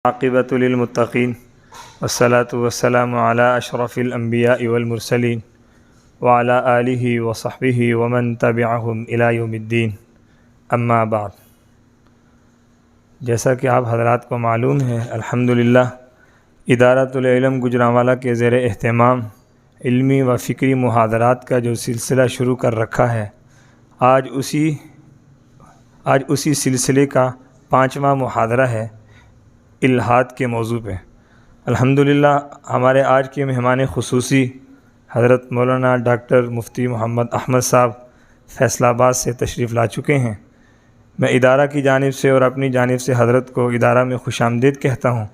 عاقبۃ للمتقین والصلاة والسلام علی اشرف الانبیاء والمرسلین وعلی آلہ وصحبہ ومن تبعہم الی یوم الدین، اما بعد۔ جیسا کہ آپ حضرات کو معلوم ہے، الحمدللہ ادارۃ العلم گوجرانوالا کے زیر اہتمام علمی و فکری محاضرات کا جو سلسلہ شروع کر رکھا ہے، آج اسی سلسلے کا 5واں محاضرہ ہے الحاد کے موضوع پہ۔ الحمدللہ ہمارے آج کے مہمان خصوصی حضرت مولانا ڈاکٹر مفتی محمد احمد صاحب فیصل آباد سے تشریف لا چکے ہیں۔ میں ادارہ کی جانب سے اور اپنی جانب سے حضرت کو ادارہ میں خوش آمدید کہتا ہوں۔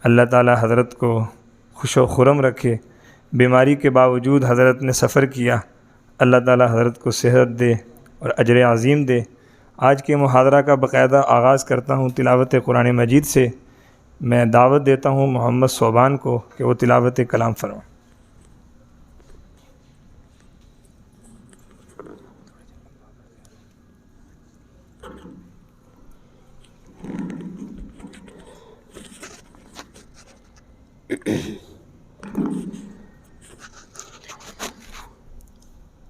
اللہ تعالی حضرت کو خوش و خرم رکھے۔ بیماری کے باوجود حضرت نے سفر کیا، اللہ تعالی حضرت کو صحت دے اور اجر عظیم دے۔ آج کے محاضرہ کا باقاعدہ آغاز کرتا ہوں تلاوت قرآن مجید سے۔ میں دعوت دیتا ہوں محمد صوبان کو کہ وہ تلاوت کلام فرمائیں۔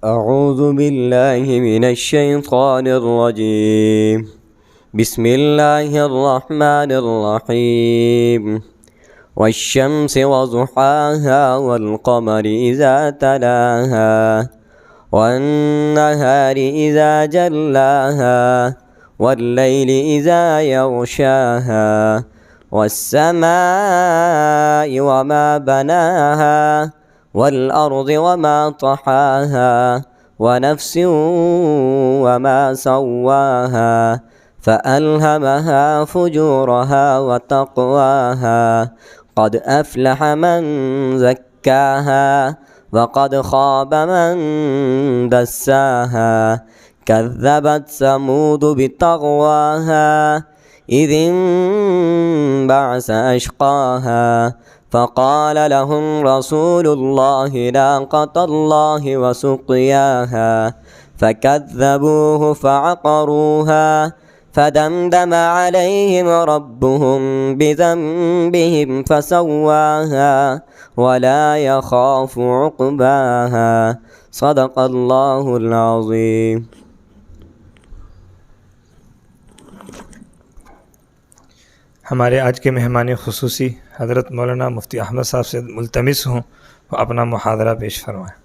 اعوذ باللہ من الشیطان الرجیم، بسم اللہ الرحمن الرحیم، والشمس وضحاها والقمر اذا تلاها والنهار اذا جلاها والليل اذا يغشاها والسماء وما بناها والأرض وما طحاها ونفس وما سواها فألهمها فجورها وتقواها قد أفلح من زكاها وقد خاب من دساها كذبت ثمود بطغواها إذ انبعث أشقاها فقال لهم رسول الله ناقة الله وسقياها فكذبوه فعقروها فدمدم عليهم ربهم بذنبهم فسواها ولا يخاف عقباها صدق الله العظيم۔ ہمارے آج کے مہمان خصوصی حضرت مولانا مفتی احمد صاحب سے ملتمس ہوں وہ اپنا محاضرہ پیش فرمائیں۔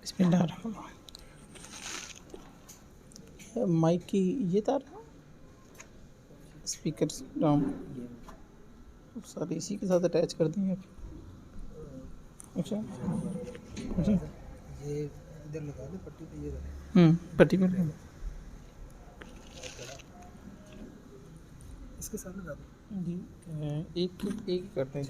بسم اللہ الرحمن الرحیم۔ مائک کی یہ تار اسپیکر ڈاؤن سارے اسی کے ساتھ اٹیچ کر دیں گے۔ اچھا اچھا یہ ادھر لگا دیں پٹی پہ، یہ پٹی پر اس کے ساتھ لگا دیں۔ جی ایک کرتے ہیں۔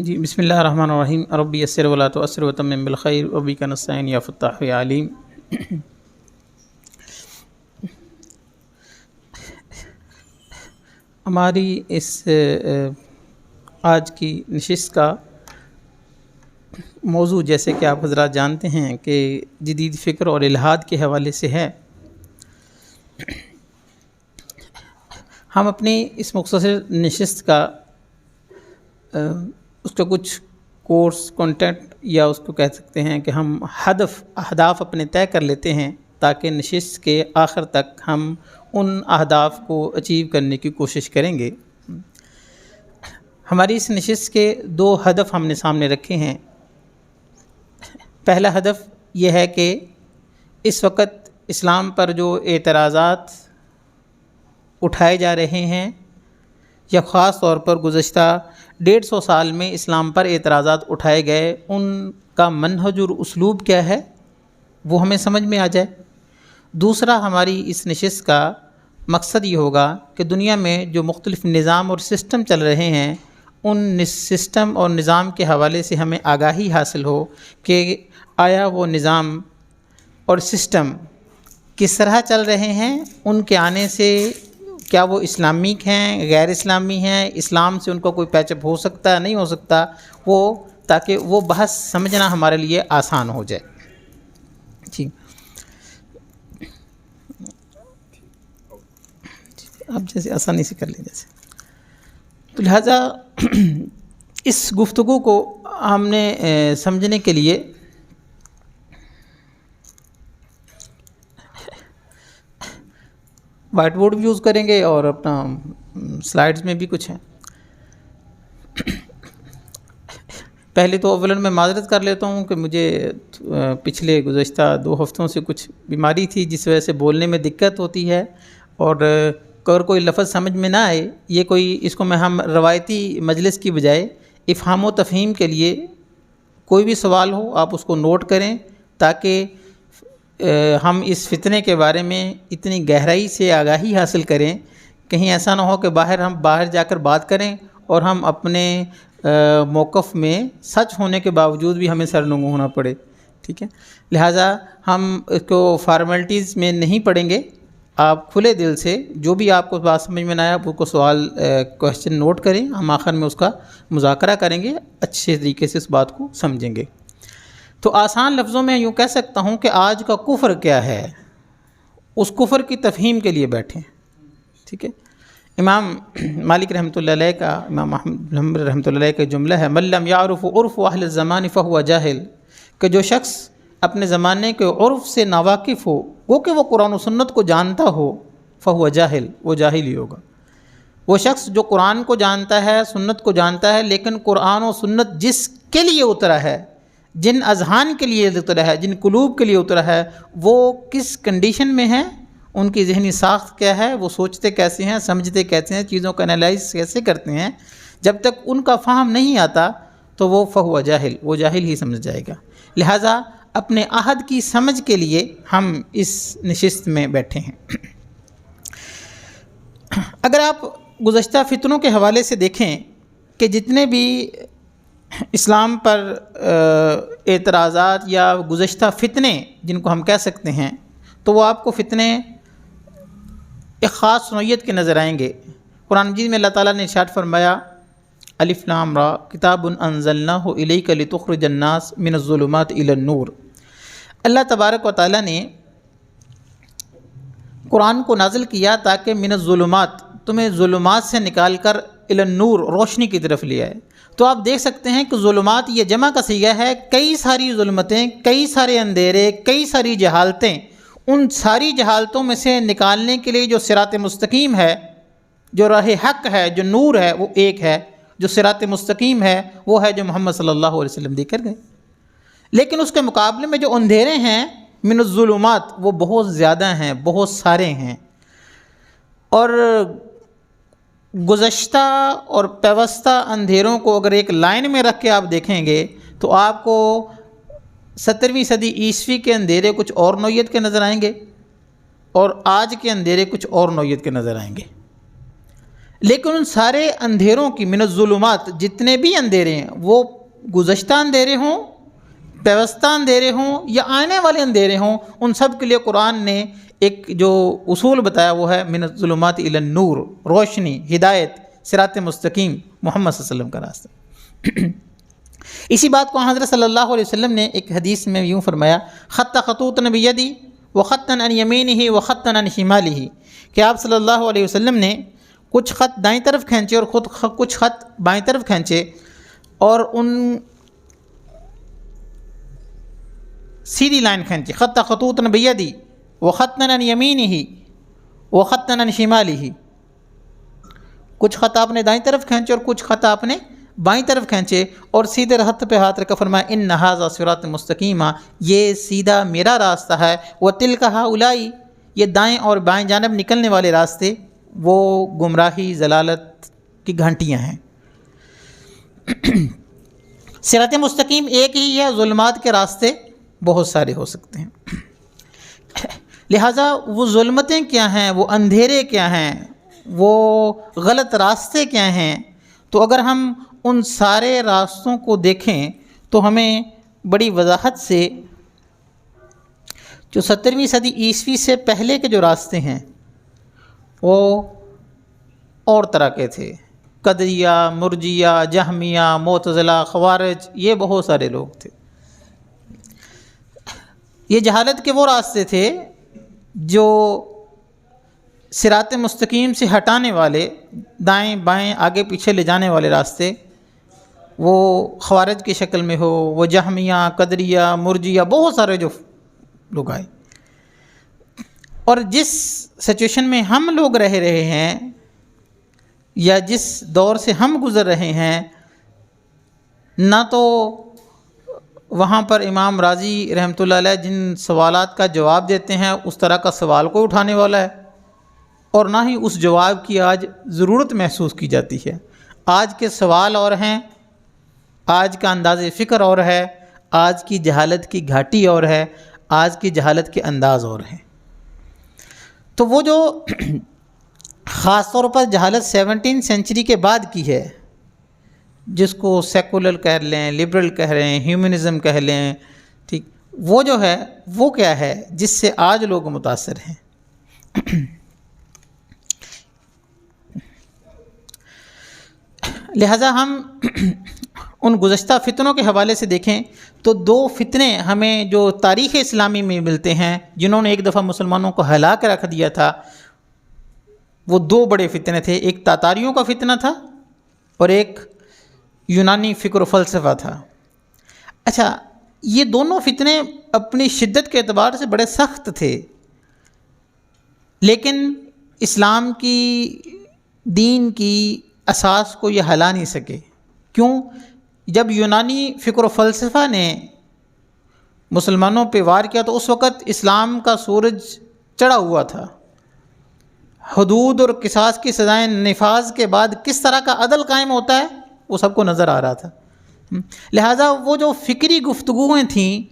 جی بسم اللہ الرحمن الرحیم، ربی یسر ولا تعسر وتمم بالخیر وبک نستعین یا فتاح یا علیم۔ ہماری اس آج کی نشست کا موضوع جیسے کہ آپ حضرات جانتے ہیں کہ جدید فکر اور الحاد کے حوالے سے ہے۔ ہم اپنی اس مختصر نشست کا اس کا کچھ کورس کنٹینٹ یا اس کو کہہ سکتے ہیں کہ ہم اہداف اپنے طے کر لیتے ہیں تاکہ نشست کے آخر تک ہم ان اہداف کو اچیو کرنے کی کوشش کریں گے۔ ہماری اس نشست کے 2 ہدف ہم نے سامنے رکھے ہیں۔ پہلا ہدف یہ ہے کہ اس وقت اسلام پر جو اعتراضات اٹھائے جا رہے ہیں یا خاص طور پر گزشتہ 150 سال میں اسلام پر اعتراضات اٹھائے گئے، ان کا منہج اور اسلوب کیا ہے وہ ہمیں سمجھ میں آ جائے۔ دوسرا ہماری اس نشست کا مقصد یہ ہوگا کہ دنیا میں جو مختلف نظام اور سسٹم چل رہے ہیں، ان سسٹم اور نظام کے حوالے سے ہمیں آگاہی حاصل ہو کہ آیا وہ نظام اور سسٹم کس طرح چل رہے ہیں، ان کے آنے سے کیا وہ اسلامک ہیں، غیر اسلامی ہیں، اسلام سے ان کا کوئی پیچ اپ ہو سکتا ہے نہیں ہو سکتا، وہ تاکہ وہ بحث سمجھنا ہمارے لیے آسان ہو جائے۔ جی آپ جیسے آسانی سے کر لیں جیسے، تو لہٰذا اس گفتگو کو ہم نے سمجھنے کے لیے وائٹ بورڈ بھی یوز کریں گے اور اپنا سلائڈز میں بھی کچھ ہیں۔ پہلے تو اولاً میں معذرت کر لیتا ہوں کہ مجھے پچھلے گزشتہ 2 ہفتوں سے کچھ بیماری تھی جس وجہ سے بولنے میں دقت ہوتی ہے، اور اگر کوئی لفظ سمجھ میں نہ آئے، یہ کوئی اس کو میں ہم روایتی مجلس کی بجائے افہام و تفہیم کے لیے کوئی بھی سوال ہو آپ اس کو نوٹ کریں، تاکہ ہم اس فتنے کے بارے میں اتنی گہرائی سے آگاہی حاصل کریں، کہیں ایسا نہ ہو کہ باہر جا کر بات کریں اور ہم اپنے موقف میں سچ ہونے کے باوجود بھی ہمیں سرنگوں ہونا پڑے، ٹھیک ہے۔ لہٰذا ہم اس کو فارمیلٹیز میں نہیں پڑھیں گے، آپ کھلے دل سے جو بھی آپ کو بات سمجھ میں نہ آیا وہ کو سوال کوشچن نوٹ کریں، ہم آخر میں اس کا مذاکرہ کریں گے، اچھے طریقے سے اس بات کو سمجھیں گے۔ تو آسان لفظوں میں یوں کہہ سکتا ہوں کہ آج کا کفر کیا ہے، اس کفر کی تفہیم کے لیے بیٹھیں، ٹھیک ہے۔ امام مالک رحمۃ اللہ علیہ کا، امام احمد حنبل رحمۃ اللہ علیہ کا جملہ ہے، من لم یعرف عرف اہل الزمان فہو جاہل، کہ جو شخص اپنے زمانے کے عرف سے ناواقف ہو، وہ کہ وہ قرآن و سنت کو جانتا ہو، فہو جاہل، وہ جاہل ہی ہوگا۔ وہ شخص جو قرآن کو جانتا ہے، سنت کو جانتا ہے، لیکن قرآن و سنت جس کے لیے اترا ہے، جن اذہان کے لیے اترا ہے، جن قلوب کے لیے اترا ہے، وہ کس کنڈیشن میں ہیں، ان کی ذہنی ساخت کیا ہے، وہ سوچتے کیسے ہیں، سمجھتے کیسے ہیں، چیزوں کا انالائز کیسے کرتے ہیں، جب تک ان کا فہم نہیں آتا تو وہ فہو جاہل، وہ جاہل ہی سمجھ جائے گا۔ لہٰذا اپنے عہد کی سمجھ کے لیے ہم اس نشست میں بیٹھے ہیں۔ اگر آپ گزشتہ فتنوں کے حوالے سے دیکھیں کہ جتنے بھی اسلام پر اعتراضات یا گزشتہ فتنے جن کو ہم کہہ سکتے ہیں، تو وہ آپ کو فتنے ایک خاص نوعیت کے نظر آئیں گے۔ قرآن مجید میں اللہ تعالیٰ نے ارشاد فرمایا، الف لام را کتاب انزلناہ الیک لتخرج الناس من الظلمات الی النور۔ اللہ تبارک و تعالیٰ نے قرآن کو نازل کیا تاکہ من الظلمات، تمہیں ظلمات سے نکال کر الی النور، روشنی کی طرف لے آئے۔ تو آپ دیکھ سکتے ہیں کہ ظلمات یہ جمع کا صیغہ ہے، کئی ساری ظلمتیں، کئی سارے اندھیرے، کئی ساری جہالتیں، ان ساری جہالتوں میں سے نکالنے کے لیے جو صراط مستقیم ہے، جو راہ حق ہے، جو نور ہے، وہ ایک ہے۔ جو صراط مستقیم ہے وہ ہے جو محمد صلی اللہ علیہ وسلم دے کر گئے۔ لیکن اس کے مقابلے میں جو اندھیرے ہیں من الظلمات، وہ بہت زیادہ ہیں، بہت سارے ہیں۔ اور گزشتہ اور پیوستہ اندھیروں کو اگر ایک لائن میں رکھ کے آپ دیکھیں گے تو آپ کو 17ویں صدی عیسوی کے اندھیرے کچھ اور نوعیت کے نظر آئیں گے، اور آج کے اندھیرے کچھ اور نوعیت کے نظر آئیں گے۔ لیکن ان سارے اندھیروں کی من الظلمات، جتنے بھی اندھیرے ہیں، وہ گزشتہ اندھیرے ہوں، پیوستہ اندھیرے ہوں یا آنے والے اندھیرے ہوں، ان سب کے لیے قرآن نے ایک جو اصول بتایا وہ ہے من الظلمات الی النور، روشنی، ہدایت، صراط مستقیم، محمد صلی اللہ علیہ وسلم کا راستہ۔ اسی بات کو حضرت صلی اللہ علیہ وسلم نے ایک حدیث میں یوں فرمایا، خط خطوطا بیدی وخطا عن یمینہ وخطا عن شمالہ، کہ آپ صلی اللہ علیہ وسلم نے کچھ خط دائیں طرف کھینچے اور کچھ خط بائیں طرف کھینچے، اور ان سیدھی لائن کھینچی، خط خطوطا بیدی، وخطن عن یمینہ وخطن عن شمالہ، کچھ خط آپ نے دائیں طرف کھینچے اور کچھ خط آپ نے بائیں طرف کھینچے، اور سیدھے ہاتھ پہ ہاتھ رکھا، فرمایا ان ھذا صراط مستقیم، یہ سیدھا میرا راستہ ہے، وتلک ہؤلاء، یہ دائیں اور بائیں جانب نکلنے والے راستے وہ گمراہی ضلالت کی گھنٹیاں ہیں۔ صراط مستقیم ایک ہی ہے، ظلمات کے راستے بہت سارے ہو سکتے ہیں، لہٰذا وہ ظلمتیں کیا ہیں، وہ اندھیرے کیا ہیں، وہ غلط راستے کیا ہیں، تو اگر ہم ان سارے راستوں کو دیکھیں تو ہمیں بڑی وضاحت سے جو 17ویں صدی عیسوی سے پہلے کے جو راستے ہیں وہ اور طرح کے تھے، قدریہ، مرجیہ، جہمیہ، معتزلہ، خوارج، یہ بہت سارے لوگ تھے۔ یہ جہالت کے وہ راستے تھے جو صراط مستقیم سے ہٹانے والے، دائیں بائیں آگے پیچھے لے جانے والے راستے، وہ خوارج کی شکل میں ہو، وہ جہمیہ، قدریہ، مرجیہ، بہت سارے جو لوگ آئے۔ اور جس سچویشن میں ہم لوگ رہے ہیں یا جس دور سے ہم گزر رہے ہیں، نہ تو وہاں پر امام راضی رحمۃ اللہ علیہ جن سوالات کا جواب دیتے ہیں اس طرح کا سوال کوئی اٹھانے والا ہے، اور نہ ہی اس جواب کی آج ضرورت محسوس کی جاتی ہے۔ آج کے سوال اور ہیں، آج کا انداز فکر اور ہے، آج کی جہالت کی گھاٹی اور ہے، آج کی جہالت کے انداز اور ہیں۔ تو وہ جو خاص طور پر جہالت 17 سینچری کے بعد کی ہے، جس کو سیکولر کہہ لیں، لبرل کہہ رہے ہیں، ہیومنزم کہہ لیں، ٹھیک، وہ جو ہے وہ کیا ہے جس سے آج لوگ متاثر ہیں۔ لہذا ہم ان گزشتہ فتنوں کے حوالے سے دیکھیں تو 2 فتنے ہمیں جو تاریخ اسلامی میں ملتے ہیں جنہوں نے ایک دفعہ مسلمانوں کو ہلا کے رکھ دیا تھا، وہ 2 بڑے فتنے تھے، ایک تاتاریوں کا فتنہ تھا اور ایک یونانی فکر و فلسفہ تھا۔ اچھا، یہ دونوں فتنے اپنی شدت کے اعتبار سے بڑے سخت تھے، لیکن اسلام کی دین کی اساس کو یہ ہلا نہیں سکے۔ کیوں؟ جب یونانی فکر و فلسفہ نے مسلمانوں پہ وار کیا تو اس وقت اسلام کا سورج چڑھا ہوا تھا، حدود اور قصاص کی سزائیں نفاذ کے بعد کس طرح کا عدل قائم ہوتا ہے وہ سب کو نظر آ رہا تھا۔ لہٰذا وہ جو فکری گفتگویں تھیں،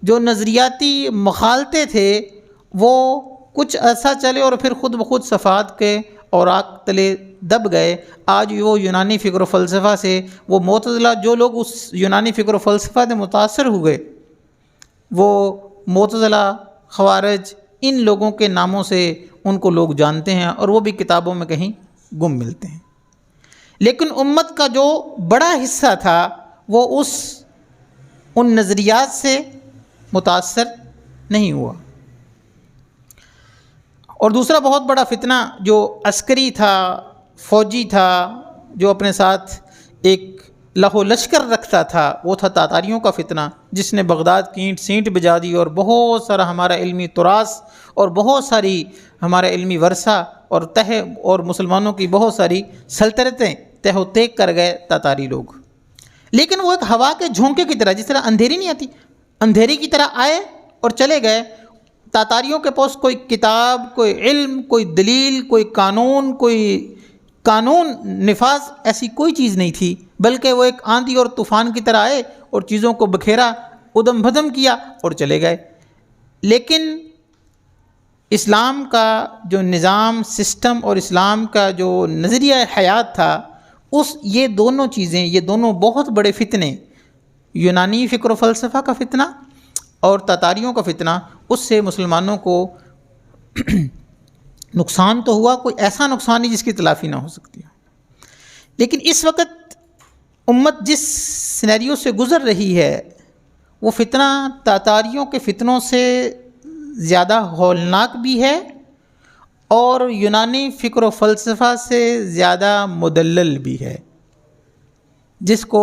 جو نظریاتی مخالطے تھے، وہ کچھ عرصہ چلے اور پھر خود بخود صفات کے اور آگ تلے دب گئے۔ آج وہ یونانی فکر و فلسفہ سے، وہ معتزلہ جو لوگ اس یونانی فکر و فلسفہ سے متاثر ہوئے، وہ معتزلہ، خوارج، ان لوگوں کے ناموں سے ان کو لوگ جانتے ہیں اور وہ بھی کتابوں میں کہیں گم ملتے ہیں۔ لیکن امت کا جو بڑا حصہ تھا وہ ان نظریات سے متاثر نہیں ہوا۔ اور دوسرا بہت بڑا فتنہ جو عسکری تھا، فوجی تھا، جو اپنے ساتھ ایک لہو لشکر رکھتا تھا، وہ تھا تاتاریوں کا فتنہ، جس نے بغداد کی اینٹ سینٹ بجا دی اور بہت سارا ہمارا علمی تراث اور بہت ساری ہمارا علمی ورثہ اور مسلمانوں کی بہت ساری سلطنتیں تہ و تیگ کر گئے تاتاری لوگ۔ لیکن وہ ایک ہوا کے جھونکے کی طرح، جس طرح اندھیری نہیں آتی، اندھیری کی طرح آئے اور چلے گئے۔ تاتاریوں کے پاس کوئی کتاب، کوئی علم، کوئی دلیل، کوئی قانون نفاذ، ایسی کوئی چیز نہیں تھی، بلکہ وہ ایک آندھی اور طوفان کی طرح آئے اور چیزوں کو بکھیرا، ادم بدم کیا اور چلے گئے۔ لیکن اسلام کا جو نظام، سسٹم اور اسلام کا جو نظریہ حیات تھا، یہ دونوں چیزیں، یہ دونوں بہت بڑے فتنے، یونانی فکر و فلسفہ کا فتنہ اور تاتاریوں کا فتنہ، اس سے مسلمانوں کو نقصان تو ہوا، کوئی ایسا نقصان نہیں جس کی تلافی نہ ہو سکتی ہو۔ لیکن اس وقت امت جس سینیریو سے گزر رہی ہے وہ فتنہ تاتاریوں کے فتنوں سے زیادہ ہولناک بھی ہے اور یونانی فکر و فلسفہ سے زیادہ مدلل بھی ہے، جس کو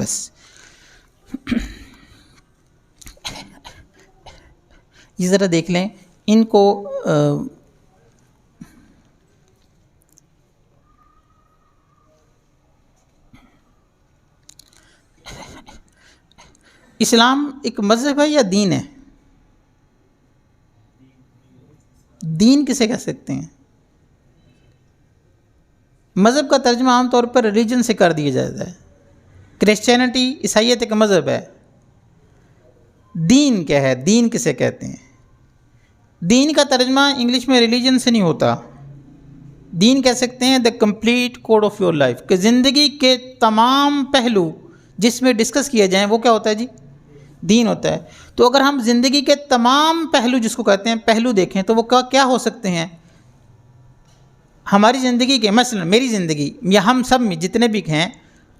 بس یہ ذرا دیکھ لیں ان کو اسلام ایک مذہب ہے یا دین ہے؟ دین کسے کہہ سکتے ہیں؟ مذہب کا ترجمہ عام طور پر ریلیجن سے کر دیا جاتا ہے. کرسچینٹی عیسائیت ایک مذہب ہے. دین کیا ہے؟ دین کسے کہتے ہیں؟ دین کا ترجمہ انگلش میں ریلیجن سے نہیں ہوتا. دین کہہ سکتے ہیں the complete code of your life, کہ زندگی کے تمام پہلو جس میں ڈسکس کیے جائیں وہ کیا ہوتا ہے جی؟ دین ہوتا ہے. تو اگر ہم زندگی کے تمام پہلو جس کو کہتے ہیں پہلو دیکھیں تو وہ کیا ہو سکتے ہیں؟ ہماری زندگی کے، مثلا میری زندگی یا ہم سب میں جتنے بھی ہیں،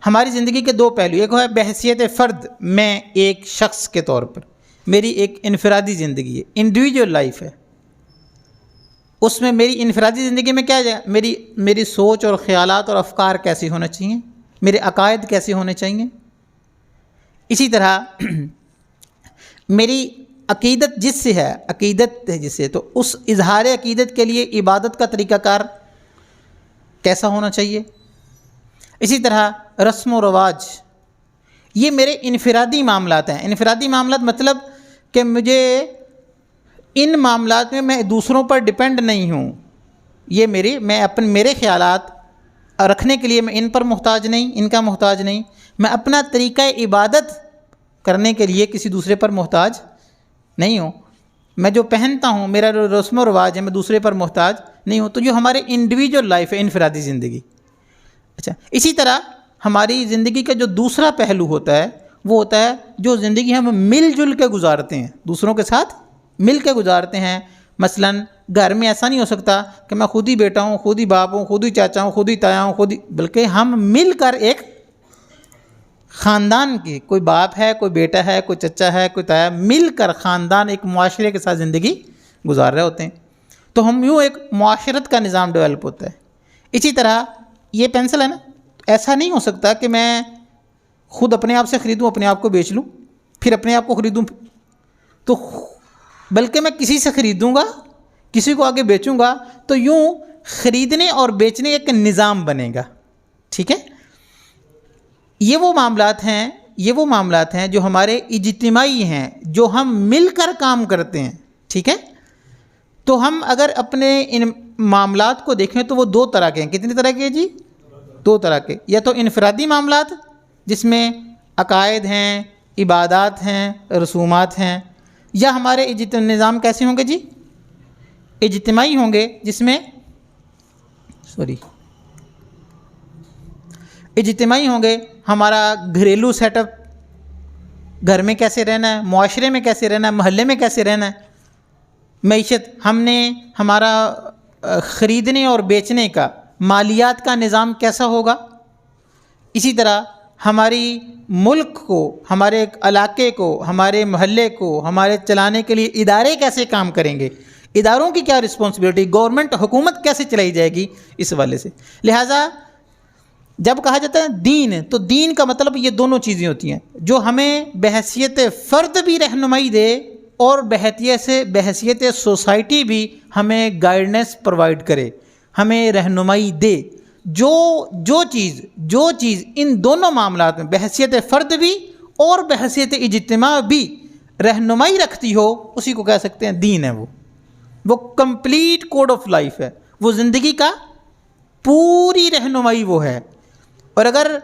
ہماری زندگی کے دو پہلو. ایک ہے بحیثیت فرد، میں ایک شخص کے طور پر میری ایک انفرادی زندگی ہے، انڈیویجول لائف ہے. اس میں میری انفرادی زندگی میں کیا ہے؟ میری سوچ اور خیالات اور افکار کیسے ہونا چاہیے، میرے عقائد کیسے ہونے چاہیے. اسی طرح میری عقیدت جس سے ہے، عقیدت ہے جس سے، تو اس اظہار عقیدت کے لیے عبادت کا طریقہ کار کیسا ہونا چاہیے. اسی طرح رسم و رواج، یہ میرے انفرادی معاملات ہیں. انفرادی معاملات مطلب کہ مجھے ان معاملات میں دوسروں پر ڈپینڈ نہیں ہوں. یہ میرے خیالات رکھنے کے لیے میں ان پر محتاج نہیں، ان کا محتاج نہیں. میں اپنا طریقہ عبادت کرنے کے لیے کسی دوسرے پر محتاج نہیں ہوں. میں جو پہنتا ہوں، میرا جو رسم و رواج ہے، میں دوسرے پر محتاج نہیں ہوں. تو جو ہمارے انڈیویجول لائف ہے، انفرادی زندگی. اچھا، اسی طرح ہماری زندگی کا جو دوسرا پہلو ہوتا ہے وہ ہوتا ہے جو زندگی ہم مل جل کے گزارتے ہیں، دوسروں کے ساتھ مل کے گزارتے ہیں. مثلا گھر میں ایسا نہیں ہو سکتا کہ میں خود ہی بیٹا ہوں، خود ہی باپ ہوں، خود ہی چاچا ہوں، خود ہی تایا ہوں، بلکہ ہم مل کر ایک خاندان کے، کوئی باپ ہے، کوئی بیٹا ہے، کوئی چچا ہے، کوئی تایا، مل کر خاندان ایک معاشرے کے ساتھ زندگی گزار رہے ہوتے ہیں. تو ہم یوں ایک معاشرت کا نظام ڈیولپ ہوتا ہے. اسی طرح یہ پینسل ہے نا، ایسا نہیں ہو سکتا کہ میں خود اپنے آپ سے خریدوں، اپنے آپ کو بیچ لوں، پھر اپنے آپ کو خریدوں، تو بلکہ میں کسی سے خریدوں گا، کسی کو آگے بیچوں گا، تو یوں خریدنے اور بیچنے ایک نظام بنے گا. ٹھیک ہے، یہ وہ معاملات ہیں جو ہمارے اجتماعی ہیں، جو ہم مل کر کام کرتے ہیں. ٹھیک ہے، تو ہم اگر اپنے ان معاملات کو دیکھیں تو وہ دو طرح کے ہیں. کتنی طرح کے ہیں جی؟ دو طرح کے. یا تو انفرادی معاملات جس میں عقائد ہیں، عبادات ہیں، رسومات ہیں. یا ہمارے نظام کیسے ہوں گے جی؟ اجتماعی ہوں گے، جس میں اجتماعی ہوں گے. ہمارا گھریلو سیٹ اپ، گھر میں کیسے رہنا ہے، معاشرے میں کیسے رہنا ہے، محلے میں کیسے رہنا ہے. معیشت، ہمارا خریدنے اور بیچنے کا، مالیات کا نظام کیسا ہوگا. اسی طرح ہماری ملک کو، ہمارے علاقے کو، ہمارے محلے کو، ہمارے چلانے کے لیے ادارے کیسے کام کریں گے، اداروں کی کیا رسپانسبلٹی، گورنمنٹ، حکومت کیسے چلائی جائے گی، اس حوالے سے. لہٰذا جب کہا جاتا ہے دین، تو دین کا مطلب یہ دونوں چیزیں ہوتی ہیں، جو ہمیں بحیثیت فرد بھی رہنمائی دے اور بحیثیت سوسائٹی بھی ہمیں گائیڈنس پرووائڈ کرے، ہمیں رہنمائی دے. جو چیز ان دونوں معاملات میں بحیثیت فرد بھی اور بحیثیت اجتماع بھی رہنمائی رکھتی ہو، اسی کو کہہ سکتے ہیں دین ہے. وہ کمپلیٹ کوڈ آف لائف ہے، وہ زندگی کا پوری رہنمائی وہ ہے. اور اگر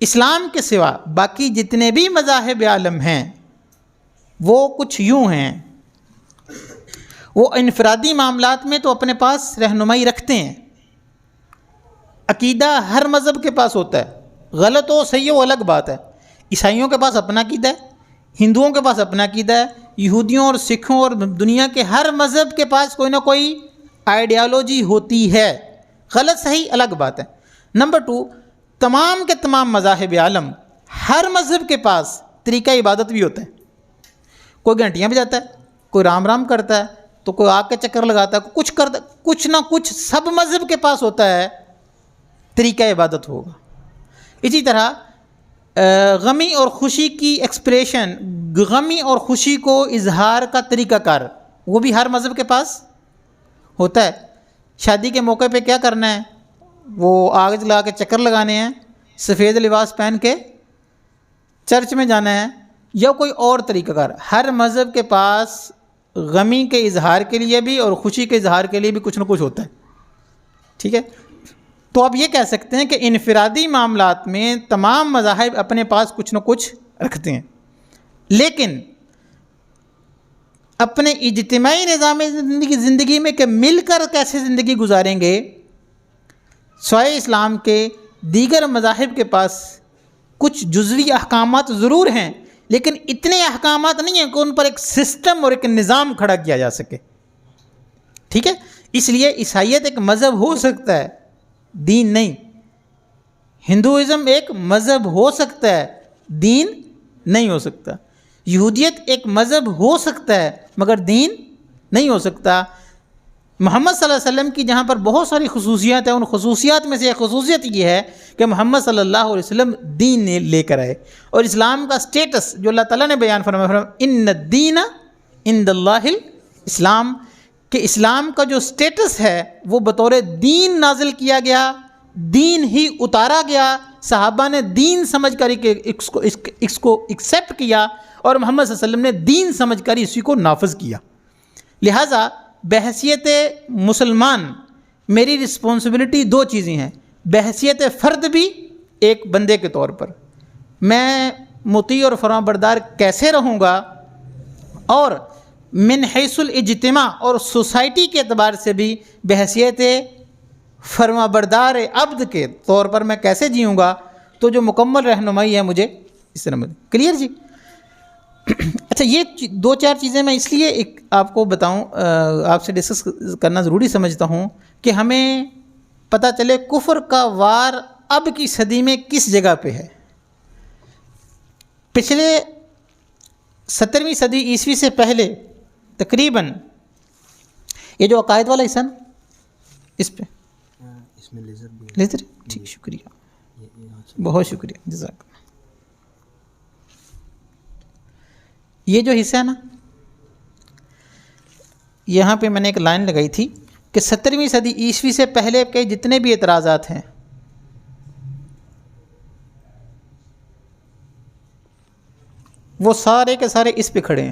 اسلام کے سوا باقی جتنے بھی مذاہب عالم ہیں وہ کچھ یوں ہیں، وہ انفرادی معاملات میں تو اپنے پاس رہنمائی رکھتے ہیں. عقیدہ ہر مذہب کے پاس ہوتا ہے، غلط ہو صحیح ہو الگ بات ہے. عیسائیوں کے پاس اپنا عقیدہ ہے، ہندوؤں کے پاس اپنا عقیدہ ہے، یہودیوں اور سکھوں اور دنیا کے ہر مذہب کے پاس کوئی نہ کوئی آئیڈیالوجی ہوتی ہے. غلط صحیح الگ بات ہے. نمبر 2، تمام کے تمام مذاہب عالم، ہر مذہب کے پاس طریقہ عبادت بھی ہوتا ہے. کوئی گھنٹیاں بجاتا ہے، کوئی رام رام کرتا ہے، تو کوئی آگ کے چکر لگاتا ہے، کچھ کرتا، کچھ نہ کچھ سب مذہب کے پاس ہوتا ہے، طریقہ عبادت ہوگا. اسی طرح غمی اور خوشی کی ایکسپریشن، غمی اور خوشی کو اظہار کا طریقہ کار، وہ بھی ہر مذہب کے پاس ہوتا ہے۔ شادی کے موقع پہ کیا کرنا ہے؟ وہ آگ جلا کے چکر لگانے ہیں، سفید لباس پہن کے چرچ میں جانا ہے، یا کوئی اور طریقہ کار۔ ہر مذہب کے پاس غمی کے اظہار کے لیے بھی اور خوشی کے اظہار کے لیے بھی کچھ نہ کچھ ہوتا ہے، ٹھیک ہے؟ تو آپ یہ کہہ سکتے ہیں کہ انفرادی معاملات میں تمام مذاہب اپنے پاس کچھ نہ کچھ رکھتے ہیں، لیکن اپنے اجتماعی نظام زندگی میں کہ مل کر کیسے زندگی گزاریں گے، سوائے اسلام کے دیگر مذاہب کے پاس کچھ جزوی احکامات ضرور ہیں، لیکن اتنے احکامات نہیں ہیں کہ ان پر ایک سسٹم اور ایک نظام کھڑا کیا جا سکے، ٹھیک ہے؟ اس لیے عیسائیت ایک مذہب ہو سکتا ہے، دین نہیں۔ ہندوازم ایک مذہب ہو سکتا ہے، دین نہیں ہو سکتا۔ یہودیت ایک مذہب ہو سکتا ہے مگر دین نہیں ہو سکتا۔ محمد صلی اللہ علیہ وسلم کی جہاں پر بہت ساری خصوصیات ہیں، ان خصوصیات میں سے ایک خصوصیت یہ ہے کہ محمد صلی اللہ علیہ وسلم دین لے کر آئے، اور اسلام کا سٹیٹس جو اللہ تعالیٰ نے بیان فرمایا، ان الدین عند اللہ الاسلام، کہ اسلام کا جو سٹیٹس ہے وہ بطور دین نازل کیا گیا، دین ہی اتارا گیا، صحابہ نے دین سمجھ کر اس کو ایکسیپٹ کیا، اور محمد صلی اللہ علیہ وسلم نے دین سمجھ کر اسی کو نافذ کیا۔ لہٰذا بحیثیت مسلمان میری رسپانسبلٹی دو چیزیں ہیں، بحیثیت فرد بھی ایک بندے کے طور پر میں مطیع اور فرمانبردار کیسے رہوں گا، اور من حیث الاجتماع اور سوسائٹی کے اعتبار سے بھی بحیثیت فرمانبردار عبد کے طور پر میں کیسے جیوں گا، تو جو مکمل رہنمائی ہے مجھے اس طرح ملے۔ کلیئر جی؟ اچھا، یہ دو چار چیزیں میں اس لیے آپ کو بتاؤں، آپ سے ڈسکس کرنا ضروری سمجھتا ہوں کہ ہمیں پتہ چلے کفر کا وار اب کی صدی میں کس جگہ پہ ہے۔ پچھلے 17ویں صدی عیسوی سے پہلے تقریباً یہ جو عقائد والا حصہ نا، اس پہ اس میں لیزر بھی ہے۔ لیزر، ٹھیک، شکریہ، بہت شکریہ، جزاک اللہ۔ یہ جو حصہ ہے نا، یہاں پہ میں نے ایک لائن لگائی تھی کہ 17ویں صدی عیسوی سے پہلے کے جتنے بھی اعتراضات ہیں وہ سارے کے سارے اس پہ کھڑے ہیں۔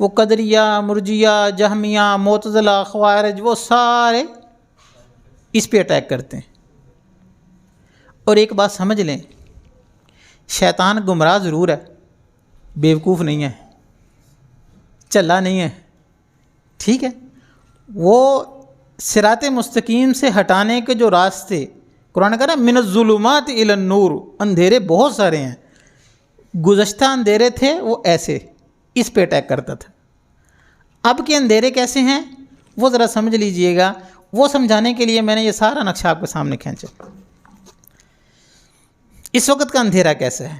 وہ قدریہ، مرجیہ، جہمیہ، معتزلہ، خوارج، وہ سارے اس پہ اٹیک کرتے ہیں۔ اور ایک بات سمجھ لیں، شیطان گمراہ ضرور ہے، بیوقوف نہیں ہے، چلا نہیں ہے، ٹھیک ہے؟ وہ صراط مستقیم سے ہٹانے کے جو راستے قرآن کہہ رہا ہے من الظلمات الی النور، اندھیرے بہت سارے ہیں، گزشتہ اندھیرے تھے وہ ایسے اس پہ اٹیک کرتا تھا۔ اب کے اندھیرے کیسے ہیں وہ ذرا سمجھ لیجئے گا، وہ سمجھانے کے لیے میں نے یہ سارا نقشہ آپ کے سامنے کھینچا۔ اس وقت کا اندھیرا کیسا ہے؟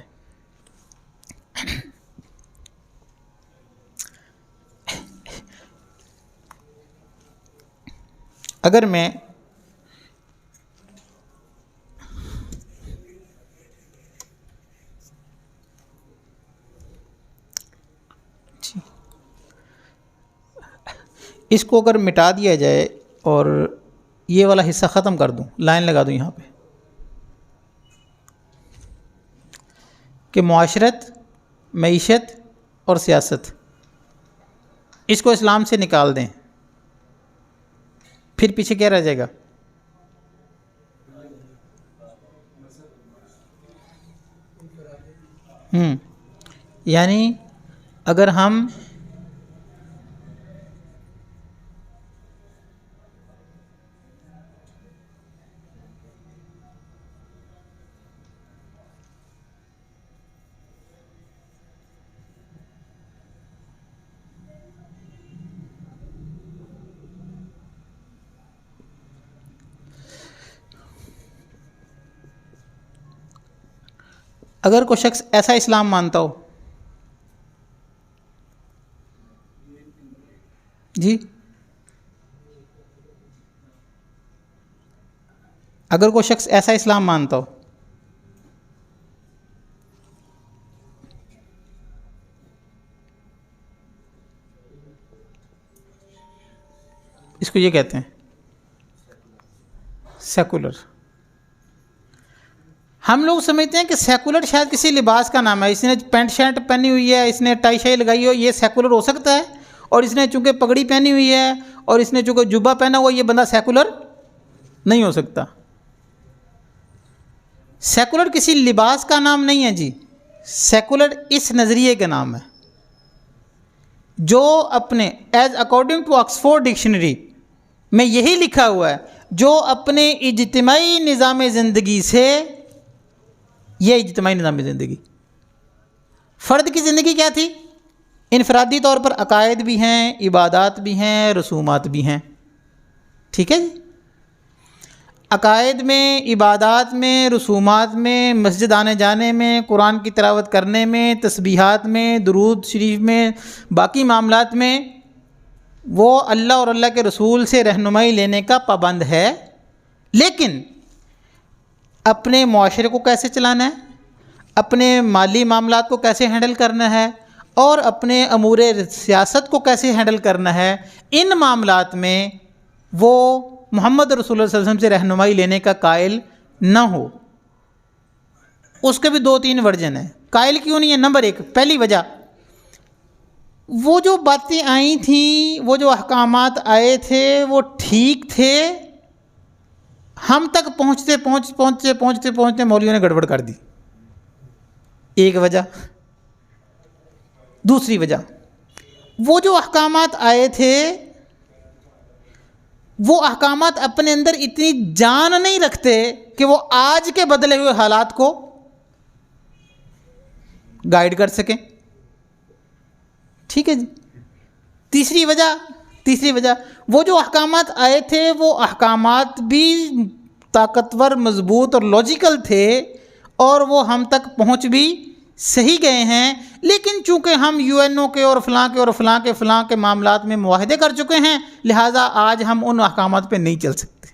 اگر میں اس کو اگر مٹا دیا جائے اور یہ والا حصہ ختم کر دوں، لائن لگا دوں یہاں پہ کہ معاشرت، معیشت اور سیاست، اس کو اسلام سے نکال دیں، پھر پیچھے کیا رہ جائے گا؟ یعنی اگر ہم اگر کوئی شخص ایسا اسلام مانتا ہو، جی اگر کوئی شخص ایسا اسلام مانتا ہو. اس کو یہ کہتے ہیں سیکولر. ہم لوگ سمجھتے ہیں کہ سیکولر شاید کسی لباس کا نام ہے. اس نے پینٹ شرٹ پہنی ہوئی ہے, اس نے ٹائی شائی لگائی ہو, یہ سیکولر ہو سکتا ہے. اور اس نے چونکہ پگڑی پہنی ہوئی ہے اور اس نے چونکہ جبہ پہنا ہوا, یہ بندہ سیکولر نہیں ہو سکتا. سیکولر کسی لباس کا نام نہیں ہے جی. سیکولر اس نظریے کا نام ہے جو اپنے as according to Oxford dictionary میں یہی لکھا ہوا ہے, جو اپنے اجتماعی نظام زندگی سے, یہ اجتماعی نظام زندگی, فرد کی زندگی کیا تھی؟ انفرادی طور پر عقائد بھی ہیں, عبادات بھی ہیں, رسومات بھی ہیں. ٹھیک ہے جی. عقائد میں, عبادات میں, رسومات میں, مسجد آنے جانے میں, قرآن کی تلاوت کرنے میں, تسبیحات میں, درود شریف میں, باقی معاملات میں وہ اللہ اور اللہ کے رسول سے رہنمائی لینے کا پابند ہے. لیکن اپنے معاشرے کو کیسے چلانا ہے, اپنے مالی معاملات کو کیسے ہینڈل کرنا ہے, اور اپنے امور سیاست کو کیسے ہینڈل کرنا ہے, ان معاملات میں وہ محمد رسول اللہ صلی اللہ علیہ وسلم سے رہنمائی لینے کا قائل نہ ہو. اس کے بھی 2-3 ورژن ہیں. قائل کیوں نہیں ہے؟ نمبر 1, پہلی وجہ, وہ جو باتیں آئی تھیں, وہ جو احکامات آئے تھے وہ ٹھیک تھے, ہم تک پہنچتے مولویوں نے گڑبڑ کر دی. ایک وجہ. دوسری وجہ, وہ جو احکامات آئے تھے وہ احکامات اپنے اندر اتنی جان نہیں رکھتے کہ وہ آج کے بدلے ہوئے حالات کو گائیڈ کر سکیں. ٹھیک ہے جی. تیسری وجہ, وہ جو احکامات آئے تھے وہ احکامات بھی طاقتور, مضبوط اور لاجیکل تھے, اور وہ ہم تک پہنچ بھی صحیح گئے ہیں. لیکن چونکہ ہم UN کے اور فلاں کے معاملات میں معاہدے کر چکے ہیں, لہٰذا آج ہم ان احکامات پہ نہیں چل سکتے.